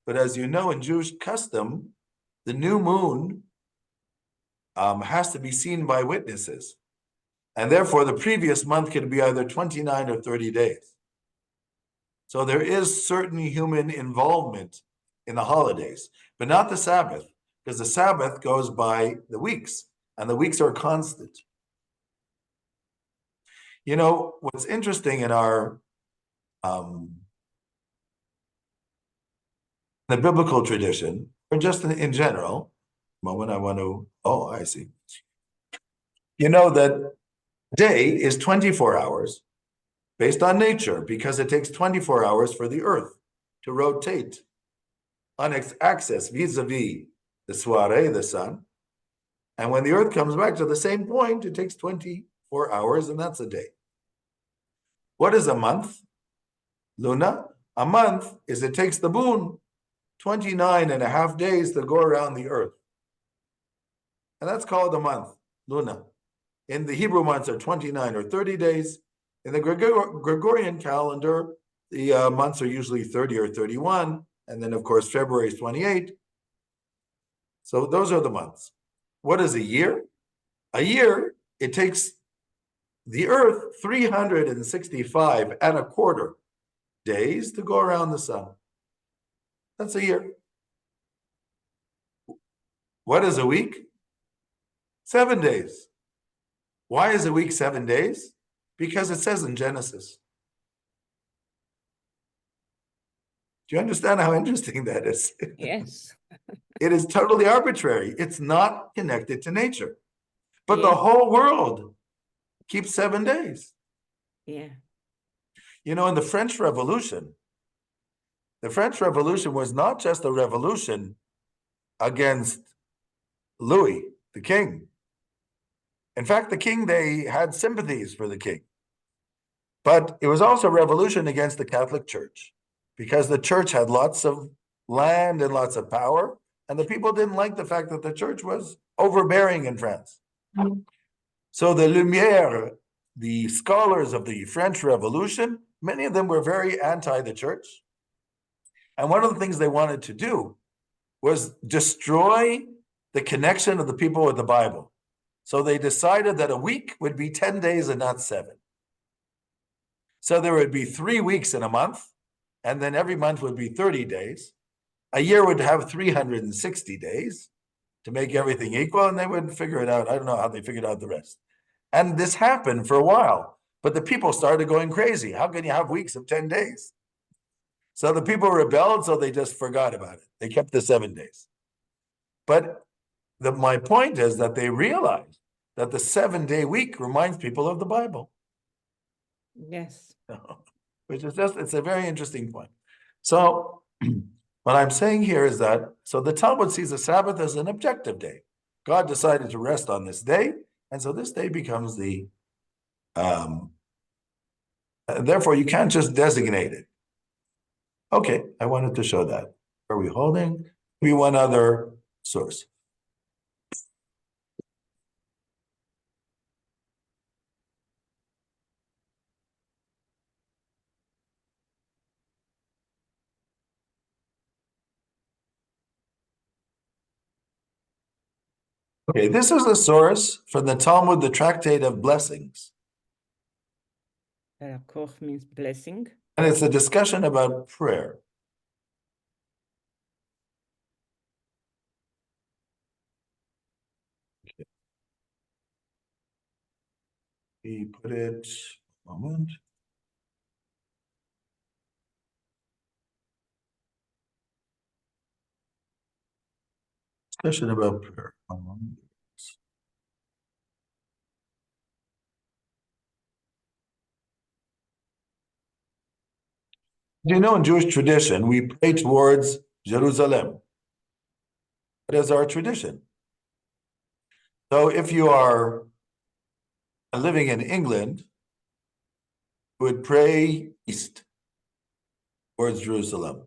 but as you know, in Jewish custom, the new moon has to be seen by witnesses. And therefore, the previous month can be either 29 or 30 days. So there is certain human involvement in the holidays, but not the Sabbath, because the Sabbath goes by the weeks, and the weeks are constant. You know, what's interesting in our the biblical tradition, or just in general, I see. You know that day is 24 hours based on nature because it takes 24 hours for the Earth to rotate on its axis vis-a-vis the soirée, the sun. And when the Earth comes back to the same point, it takes 24 hours, and that's a day. What is a month, Luna? A month is it takes the moon 29 and a half days to go around the Earth. And that's called a month, Luna. In the Hebrew months are 29 or 30 days. In the Gregorian calendar, the months are usually 30 or 31. And then, of course, February is 28. So those are the months. What is a year? A year, it takes the Earth 365 and a quarter days to go around the sun. That's a year. What is a week? 7 days. Why is a week 7 days? Because it says in Genesis. Do you understand how interesting that is? Yes. It is totally arbitrary. It's not connected to nature. But Yeah. the whole world keeps 7 days. Yeah. You know, in the French Revolution was not just a revolution against Louis, the king. In fact, the king, they had sympathies for the king. But it was also a revolution against the Catholic Church because the church had lots of land and lots of power, and the people didn't like the fact that the church was overbearing in France. So the Lumière, the scholars of the French Revolution, many of them were very anti the church. And one of the things they wanted to do was destroy the connection of the people with the Bible. So they decided that a week would be 10 days and not 7. So there would be 3 weeks in a month, and then every month would be 30 days. A year would have 360 days to make everything equal, and they would figure it out. I don't know how they figured out the rest. And this happened for a while, but the people started going crazy. How can you have weeks of 10 days? So the people rebelled, so they just forgot about it. They kept the 7 days. But my point is that they realized that the 7-day week reminds people of the Bible. Yes. Which is just, it's a very interesting point. So what I'm saying here is that, so the Talmud sees the Sabbath as an objective day. God decided to rest on this day, and so this day becomes the, therefore you can't just designate it. Okay, I wanted to show that. Are we holding? Maybe one other source. Okay, this is a source from the Talmud, the Tractate of Blessings. Koch means blessing. And it's a discussion about prayer. Okay. We put it, a moment. Discussion about prayer. You know, in Jewish tradition, we pray towards Jerusalem. That is our tradition. So if you are living in England, you would pray east towards Jerusalem.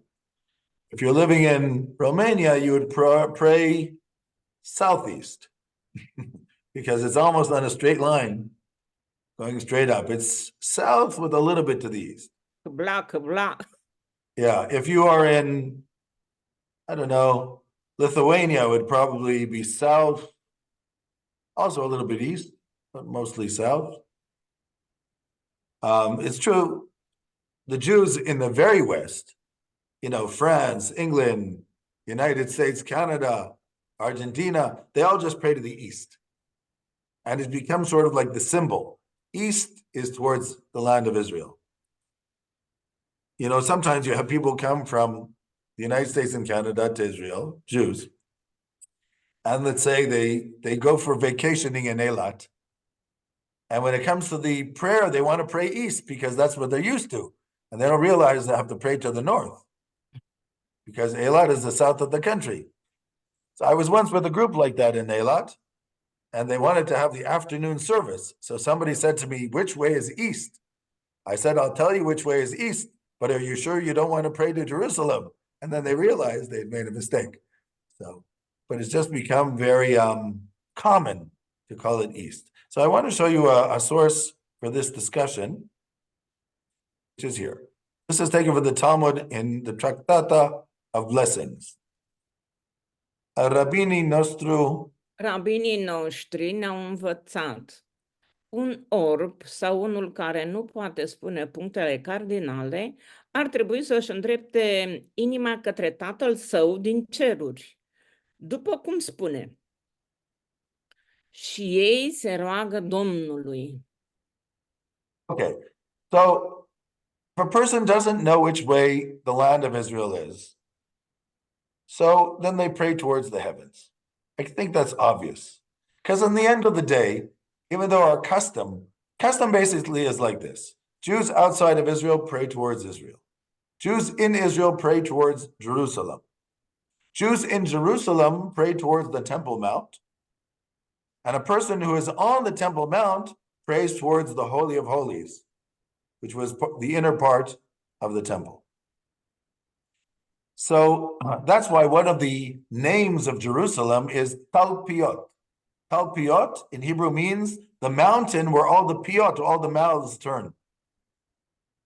If you're living in Romania, you would pray southeast because it's almost on a straight line going straight up. It's south with a little bit to the east. Blah, blah. Yeah, if you are in, I don't know, Lithuania would probably be south, also a little bit east, but mostly south. It's true, the Jews in the very West, you know, France, England, United States, Canada, Argentina, they all just pray to the east. And it becomes sort of like the symbol. East is towards the land of Israel. You know, sometimes you have people come from the United States and Canada to Israel, Jews, and let's say they go for vacationing in Eilat, And when it comes to the prayer, they want to pray east because that's what they're used to. And they don't realize they have to pray to the north because Eilat is the south of the country. So I was once with a group like that in Eilat, and they wanted to have the afternoon service. So somebody said to me, which way is east? I said, I'll tell you which way is east, but are you sure you don't want to pray to Jerusalem? And then they realized they'd made a mistake. So, but it's just become very common to call it east. So I want to show you a source for this discussion, which is here. This is taken from the Talmud in the Tractata of Blessings. Rabini nostru. Rabinii noștri ne-au învățat. Un orb sau unul care nu poate spune punctele cardinale ar trebui să-și îndrepte inima către Tatăl Său din ceruri. După cum spune, și ei se roagă Domnului. Okay, so if a person doesn't know which way the land of Israel is, so then they pray towards the heavens. I think that's obvious. Because in the end of the day, even though our custom basically is like this. Jews outside of Israel pray towards Israel. Jews in Israel pray towards Jerusalem. Jews in Jerusalem pray towards the Temple Mount. And a person who is on the Temple Mount prays towards the Holy of Holies, which was the inner part of the temple. So that's why one of the names of Jerusalem is Talpiot. Talpiot in Hebrew means the mountain where all the piot, all the mouths turn.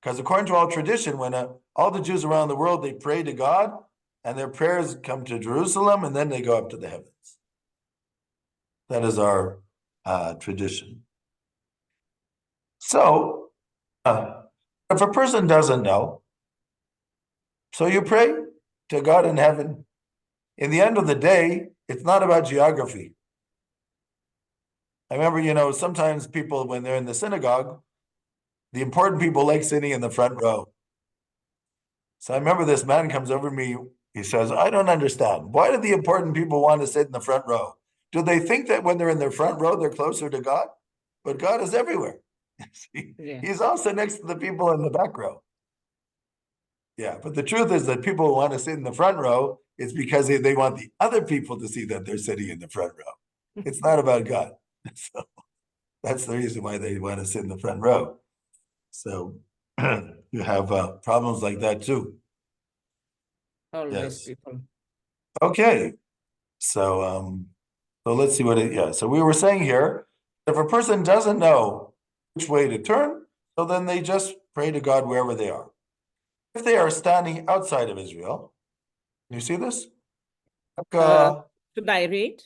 Because according to our tradition, when all the Jews around the world, they pray to God and their prayers come to Jerusalem and then they go up to the heavens. That is our tradition. So if a person doesn't know, so you pray to God in heaven. In the end of the day, it's not about geography. I remember, sometimes people, when they're in the synagogue, the important people like sitting in the front row. So I remember this man comes over to me. He says, I don't understand. Why do the important people want to sit in the front row? Do they think that when they're in their front row, they're closer to God? But God is everywhere. Yeah. He's also next to the people in the back row. Yeah, but the truth is that people who want to sit in the front row, it's because they want the other people to see that they're sitting in the front row. It's not about God. So that's the reason why they want to sit in the front row. So you have problems like that too. Always Yes. people. Okay. So let's see so we were saying here, if a person doesn't know which way to turn, so then they just pray to God wherever they are. If they are standing outside of Israel, you see this? Should I read?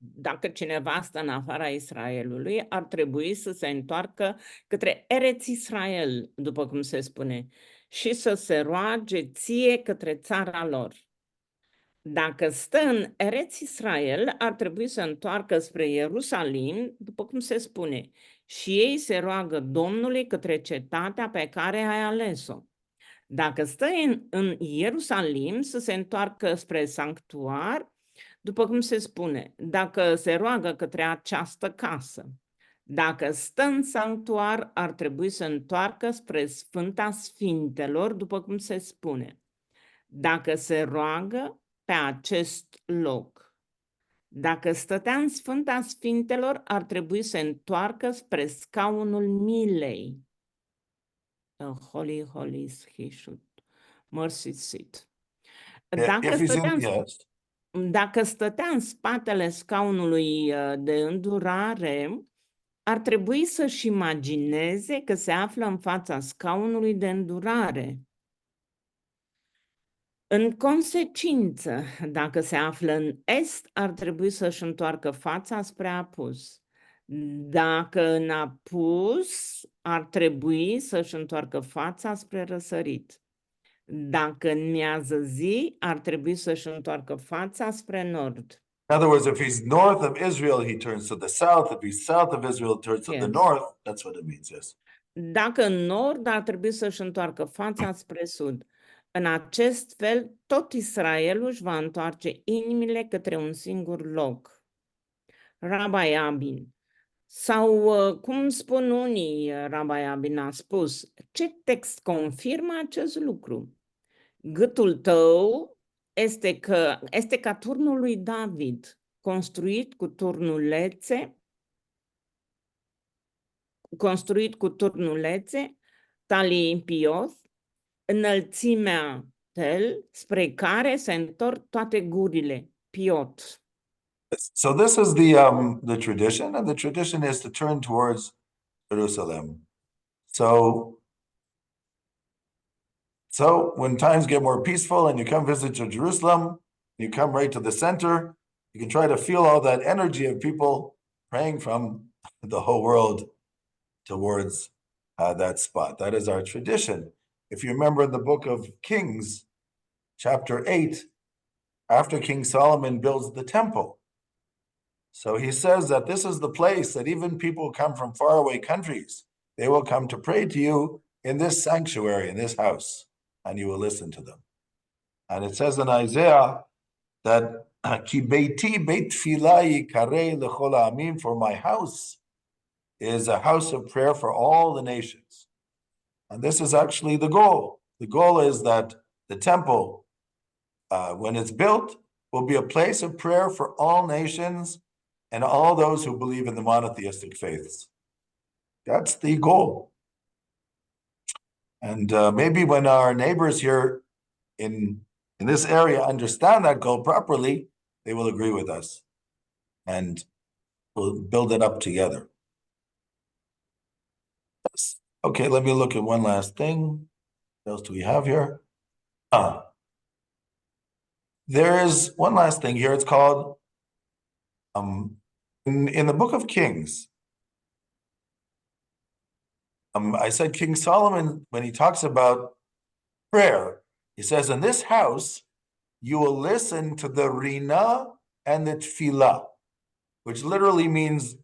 Dacă cineva stă în afara Israelului, ar trebui să se întoarcă către Eretz Israel, după cum se spune, și să se roage ție către țara lor. Dacă stă în Eretz Israel, ar trebui să întoarcă spre Ierusalim, după cum se spune, și ei se roagă Domnului către cetatea pe care ai ales-o. Dacă stă în Ierusalim, să se întoarcă spre sanctuar, după cum se spune, dacă se roagă către această casă. Dacă stă în sanctuar, ar trebui să întoarcă spre Sfânta Sfintelor, după cum se spune. Dacă se roagă pe acest loc. Dacă stătea în Sfânta Sfintelor, ar trebui să întoarcă spre scaunul milei. Holy, holy, he should mercy seat. Dacă stătea în spatele scaunului de îndurare, ar trebui să-și imagineze că se află în fața scaunului de îndurare. În consecință, dacă se află în est, ar trebui să-și întoarcă fața spre apus. Dacă în apus, ar trebui să-și întoarcă fața spre răsărit. Dacă în miază zi, ar trebui să-și întoarcă fața spre nord. In other words, if he's north of Israel, he turns to the south. If he's south of Israel, he turns to the north. That's what it means, yes. Dacă în nord, ar trebui să-și întoarcă fața spre sud. În acest fel, tot Israelul își va întoarce inimile către un singur loc. Rabbi Abin, Sau, cum spun unii, Rabbi Abin a spus, ce text confirmă acest lucru? Gâtul tău este ca turnul lui David, construit cu turnulețe, talimpios, înălțimea tel, spre care se întorc toate gurile, piot. So this is the tradition, and the tradition is to turn towards Jerusalem. So when times get more peaceful and you come visit to Jerusalem, you come right to the center, you can try to feel all that energy of people praying from the whole world towards that spot. That is our tradition. If you remember in the book of Kings, chapter 8, after King Solomon builds the temple, so he says that this is the place that even people come from faraway countries, they will come to pray to you in this sanctuary, in this house, and you will listen to them. And it says in Isaiah that Ki beiti beit tefillah yikarei lechol ha'amim, for my house is a house of prayer for all the nations. And this is actually the goal. The goal is that the temple, when it's built, will be a place of prayer for all nations and all those who believe in the monotheistic faiths. That's the goal. And maybe when our neighbors here in this area understand that goal properly, they will agree with us and we'll build it up together. Okay, let me look at one last thing. What else do we have here? There is one last thing here. It's called, in the book of Kings, I said King Solomon, when he talks about prayer, he says, in this house, you will listen to the rina and the tefillah, which literally means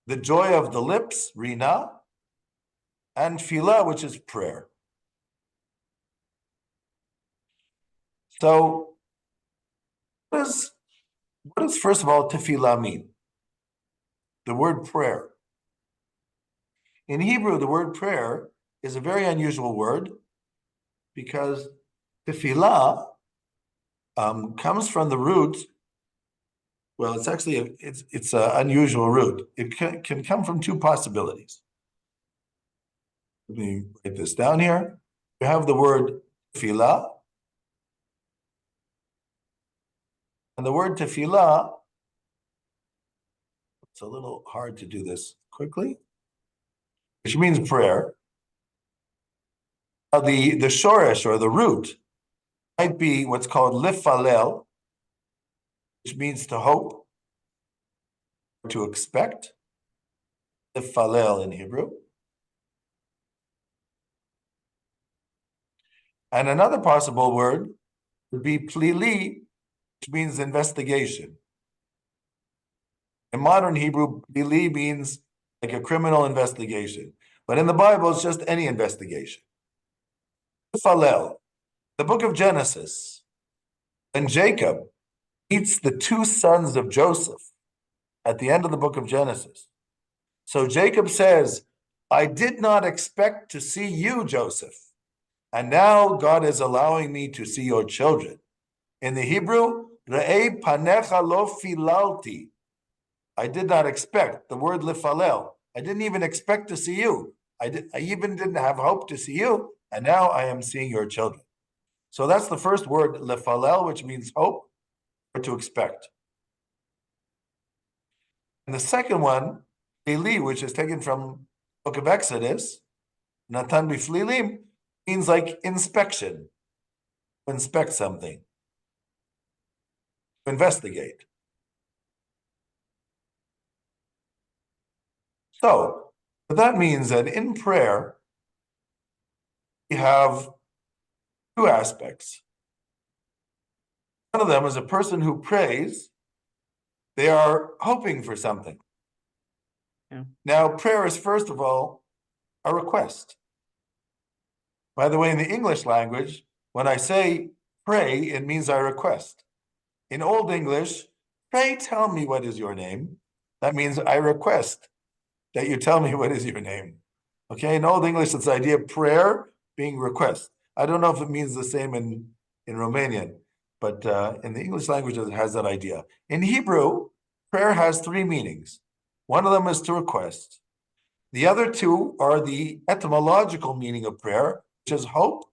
the joy of the lips, rina, and tefillah, which is prayer. So, what does first of all tefillah mean? The word prayer. In Hebrew, the word prayer is a very unusual word because tefillah comes from the root. Well, it's actually it's an unusual root. It can come from two possibilities. Let me write this down here. You have the word tefillah, and the word tefillah. It's a little hard to do this quickly, which means prayer. Now, the shoresh, or the root, might be what's called lifalel, which means to hope, or to expect. Lifalel in Hebrew. And another possible word would be plili, which means investigation. In modern Hebrew, plili means like a criminal investigation. But in the Bible, it's just any investigation. Falel, the book of Genesis, when Jacob meets the two sons of Joseph at the end of the book of Genesis. So Jacob says, I did not expect to see you, Joseph. And now God is allowing me to see your children. In the Hebrew, Re'ei panecha lo filalti. I did not expect, the word lifalel. I didn't even expect to see you. I even didn't have hope to see you, and now I am seeing your children. So that's the first word, lefalel, which means hope or to expect. And the second one, eli, which is taken from the book of Exodus, Natan biflilim, means like inspection, to inspect something, to investigate. So that means that in prayer, we have two aspects. One of them is a person who prays, they are hoping for something. Yeah. Now, prayer is, first of all, a request. By the way, in the English language, when I say pray, it means I request. In Old English, pray tell me what is your name. That means I request that you tell me what is your name. Okay, in Old English, it's the idea of prayer being request. I don't know if it means the same in Romanian, but in the English language, it has that idea. In Hebrew, prayer has three meanings. One of them is to request. The other two are the etymological meaning of prayer, which is hope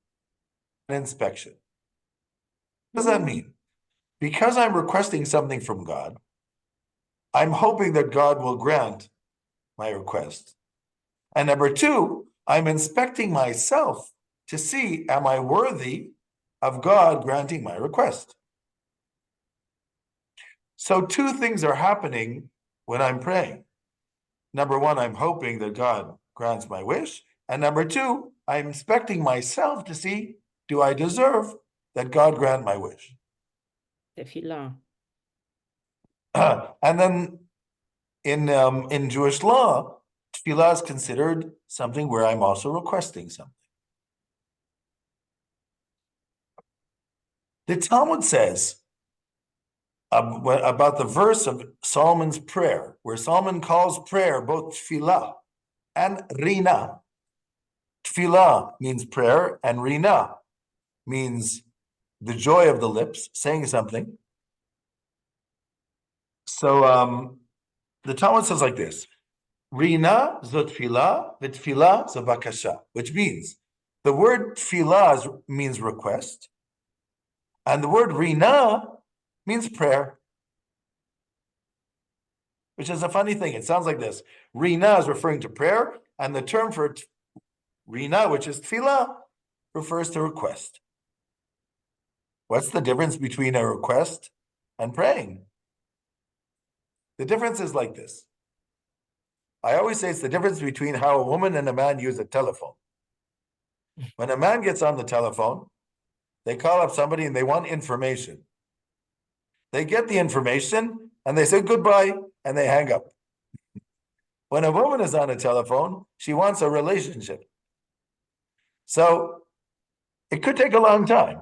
and inspection. What does that mean? Because I'm requesting something from God, I'm hoping that God will grant my request. And number two, I'm inspecting myself to see, am I worthy of God granting my request? So two things are happening when I'm praying. Number one, I'm hoping that God grants my wish. And number two, I'm inspecting myself to see, do I deserve that God grant my wish? Tefila. And then in Jewish law, tefillah is considered something where I'm also requesting something. The Talmud says about the verse of Solomon's prayer, where Solomon calls prayer both tefillah and rina. Tefillah means prayer, and rina means the joy of the lips, saying something. So the Talmud says like this: Rina zot tefillah, v'tefillah zot bakasha, which means the word tefillah means request, and the word rina means prayer. Which is a funny thing. It sounds like this. Rina is referring to prayer, and the term for rina, which is tefillah, refers to request. What's the difference between a request and praying? The difference is like this. I always say it's the difference between how a woman and a man use a telephone. When a man gets on the telephone, they call up somebody and they want information. They get the information and they say goodbye and they hang up. When a woman is on a telephone, she wants a relationship. So it could take a long time.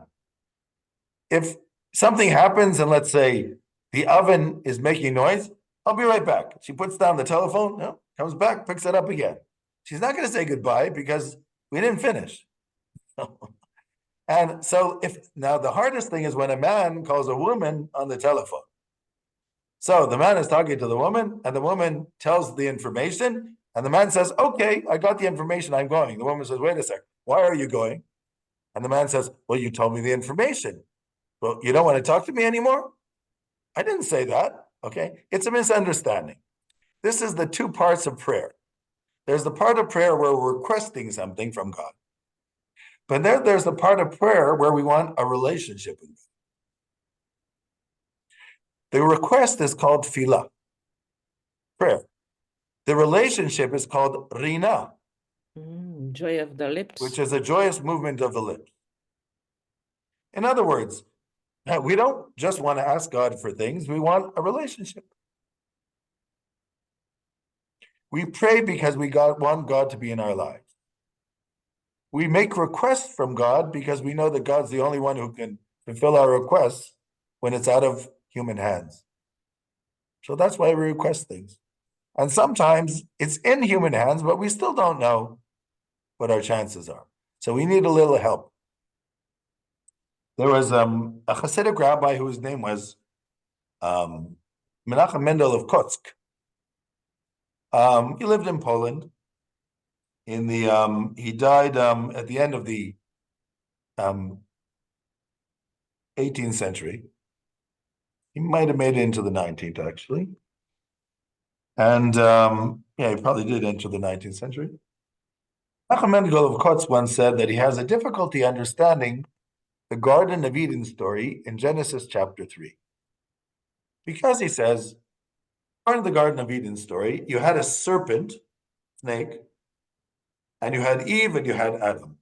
If something happens and let's say the oven is making noise, I'll be right back. She puts down the telephone, no, comes back, picks it up again. She's not going to say goodbye because we didn't finish. And so now the hardest thing is when a man calls a woman on the telephone. So the man is talking to the woman and the woman tells the information and the man says, okay, I got the information, I'm going. The woman says, wait a sec, why are you going? And the man says, well, you told me the information. Well, you don't want to talk to me anymore? I didn't say that. Okay. It's a misunderstanding. This is the two parts of prayer. There's the part of prayer where we're requesting something from God. But then there's the part of prayer where we want a relationship with God. The request is called tefillah, prayer. The relationship is called rina, Joy of the lips. which is a joyous movement of the lips. In other words, we don't just want to ask God for things, we want a relationship. We pray because we want God to be in our lives. We make requests from God because we know that God's the only one who can fulfill our requests when it's out of human hands. So that's why we request things. And sometimes it's in human hands, but we still don't know what our chances are. So we need a little help. There was a Hasidic rabbi whose name was Menachem Mendel of Kotsk. He lived in Poland. He died at the end of the 18th century. He might have made it into the 19th, actually. And he probably did enter the 19th century. Menachem Mendel of Kotsk once said that he has a difficulty understanding the Garden of Eden story in Genesis chapter 3. Because he says, part of the Garden of Eden story, you had a serpent, snake, and you had Eve and you had Adam.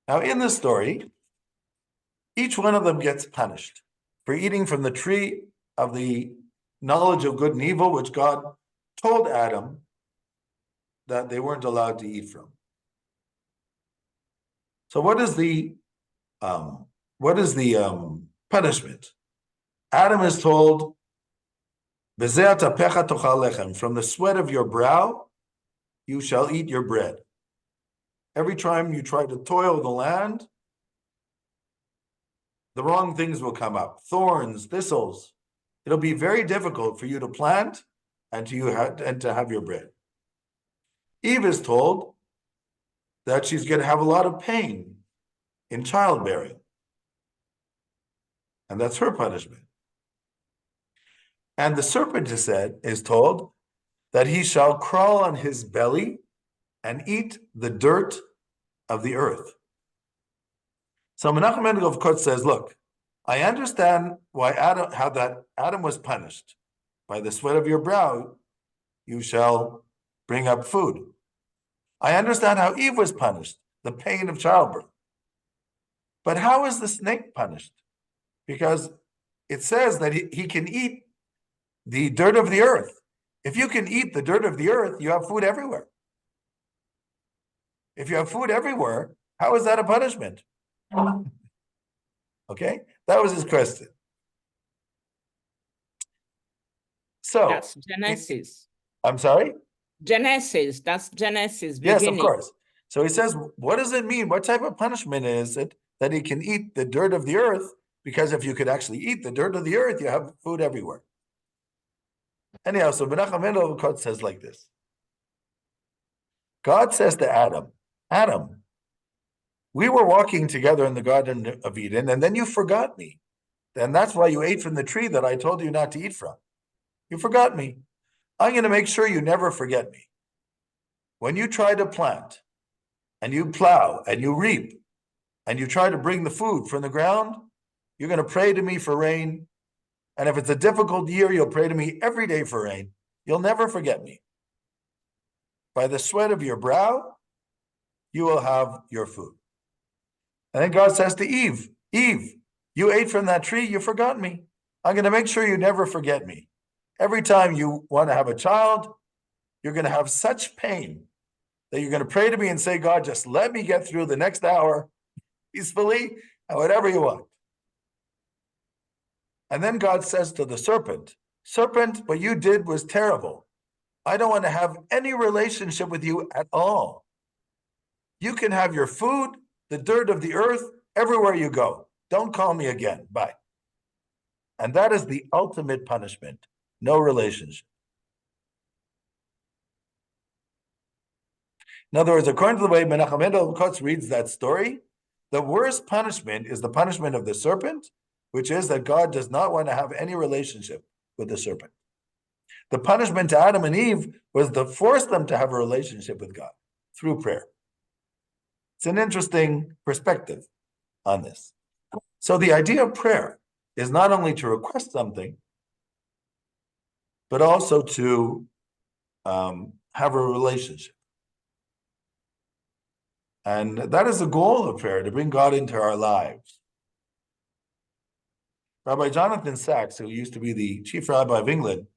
Now, in the story, each one of them gets punished for eating from the tree of the knowledge of good and evil, which God told Adam that they weren't allowed to eat from. So what is the punishment? Adam is told From the sweat of your brow, you shall eat your bread. Every time you try to toil the land, the wrong things will come up. Thorns, thistles. It'll be very difficult for you to plant and to have your bread. Eve is told that she's going to have a lot of pain in childbearing. And that's her punishment. And the serpent is told that he shall crawl on his belly and eat the dirt of the earth. So Menachem Mendel of Kutz says, look, I understand why Adam was punished. By the sweat of your brow, you shall bring up food. I understand how Eve was punished, the pain of childbirth. But how is the snake punished? Because it says that he can eat the dirt of the earth. If you can eat the dirt of the earth, you have food everywhere. If you have food everywhere, how is that a punishment? Okay, that was his question. So That's Genesis. I'm sorry? Genesis, that's Genesis, Yes, of beginning. course. So he says, what does it mean? What type of punishment is it that he can eat the dirt of the earth? Because if you could actually eat the dirt of the earth, you have food everywhere. Anyhow, so Menachem Mendel says like this. God says to Adam, Adam, we were walking together in the Garden of Eden, and then you forgot me. And that's why you ate from the tree that I told you not to eat from. You forgot me. I'm going to make sure you never forget me. When you try to plant, and you plow, and you reap, and you try to bring the food from the ground, you're going to pray to me for rain. And if it's a difficult year, you'll pray to me every day for rain. You'll never forget me. By the sweat of your brow, you will have your food. And then God says to Eve, Eve, you ate from that tree, you forgot me. I'm going to make sure you never forget me. Every time you want to have a child, you're going to have such pain that you're going to pray to me and say, God, just let me get through the next hour peacefully and whatever you want. And then God says to the serpent, serpent, what you did was terrible. I don't want to have any relationship with you at all. You can have your food, the dirt of the earth, everywhere you go. Don't call me again. Bye. And that is the ultimate punishment. No relationship. In other words, according to the way Menachem Mendel Kotz reads that story, the worst punishment is the punishment of the serpent, which is that God does not want to have any relationship with the serpent. The punishment to Adam and Eve was to force them to have a relationship with God through prayer. It's an interesting perspective on this. So the idea of prayer is not only to request something, but also to have a relationship. And that is the goal of prayer, to bring God into our lives. Rabbi Jonathan Sachs, who used to be the chief rabbi of England,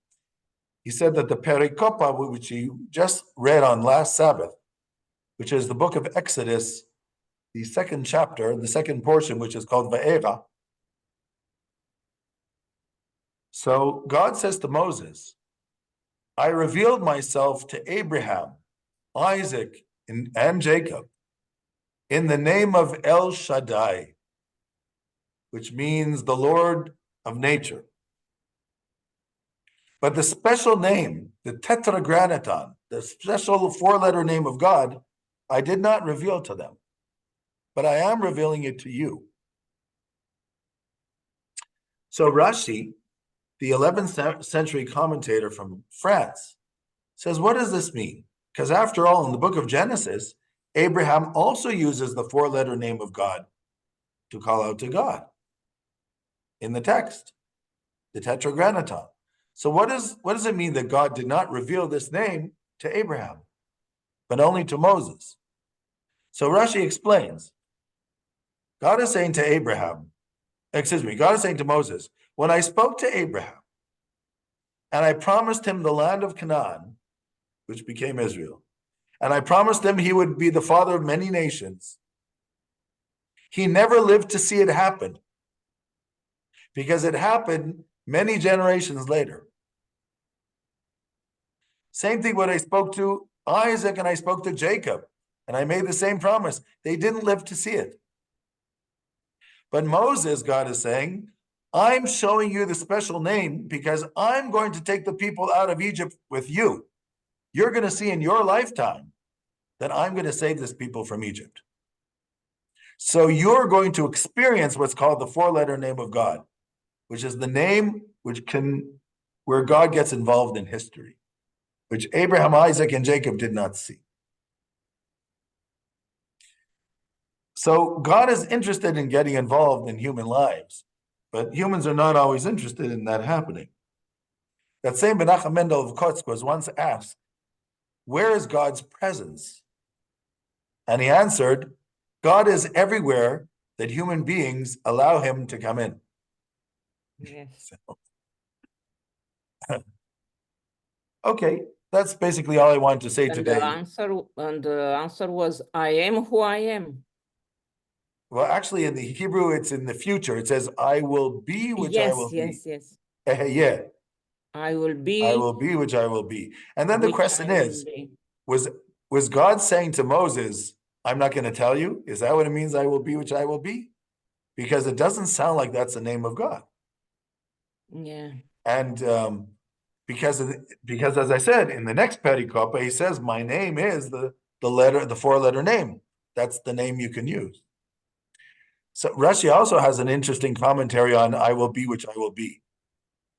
he said that the pericopa, which he just read on last Sabbath, which is the book of Exodus, the second chapter, the second portion, which is called Va'era. So God says to Moses, I revealed myself to Abraham, Isaac, and Jacob in the name of El Shaddai, which means the Lord of nature. But the special name, the Tetragrammaton, the special four-letter name of God, I did not reveal to them, but I am revealing it to you. So Rashi, the 11th century commentator from France, says, what does this mean? Because after all, in the book of Genesis, Abraham also uses the four-letter name of God to call out to God in the text, the Tetragrammaton. So what does it mean that God did not reveal this name to Abraham, but only to Moses? So Rashi explains, God is saying to Moses, when I spoke to Abraham and I promised him the land of Canaan, which became Israel, and I promised him he would be the father of many nations, he never lived to see it happen because it happened many generations later. Same thing when I spoke to Isaac and I spoke to Jacob, and I made the same promise. They didn't live to see it. But Moses, God is saying, I'm showing you the special name because I'm going to take the people out of Egypt with you. You're going to see in your lifetime that I'm going to save this people from Egypt. So you're going to experience what's called the four-letter name of God, which is the name where God gets involved in history, which Abraham, Isaac, and Jacob did not see. So God is interested in getting involved in human lives, but humans are not always interested in that happening. That same Menachem Mendel of Kotsk was once asked, where is God's presence? And he answered, God is everywhere that human beings allow him to come in. Yes. So, okay, that's basically all I wanted to say And today. the answer was, I am who I am. Well, actually, in the Hebrew, it's in the future. It says, I will be, which I will be. Yes. Yeah. I will be. I will be, which I will be. And then the question is, was God saying to Moses, I'm not going to tell you? Is that what it means, I will be, which I will be? Because it doesn't sound like that's the name of God. Yeah. And because as I said, in the next pericope, he says, my name is the four-letter name. That's the name you can use. So Rashi also has an interesting commentary on I will be, which I will be.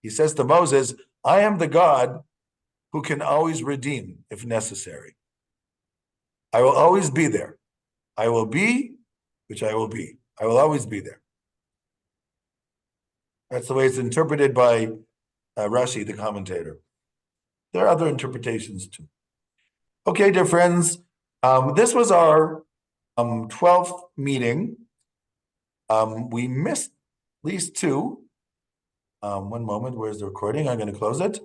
He says to Moses, I am the God who can always redeem if necessary. I will always be there. I will be, which I will be. I will always be there. That's the way it's interpreted by Rashi, the commentator. There are other interpretations too. Okay, dear friends, this was our 12th meeting. We missed at least two. One moment, where's the recording? I'm going to close it.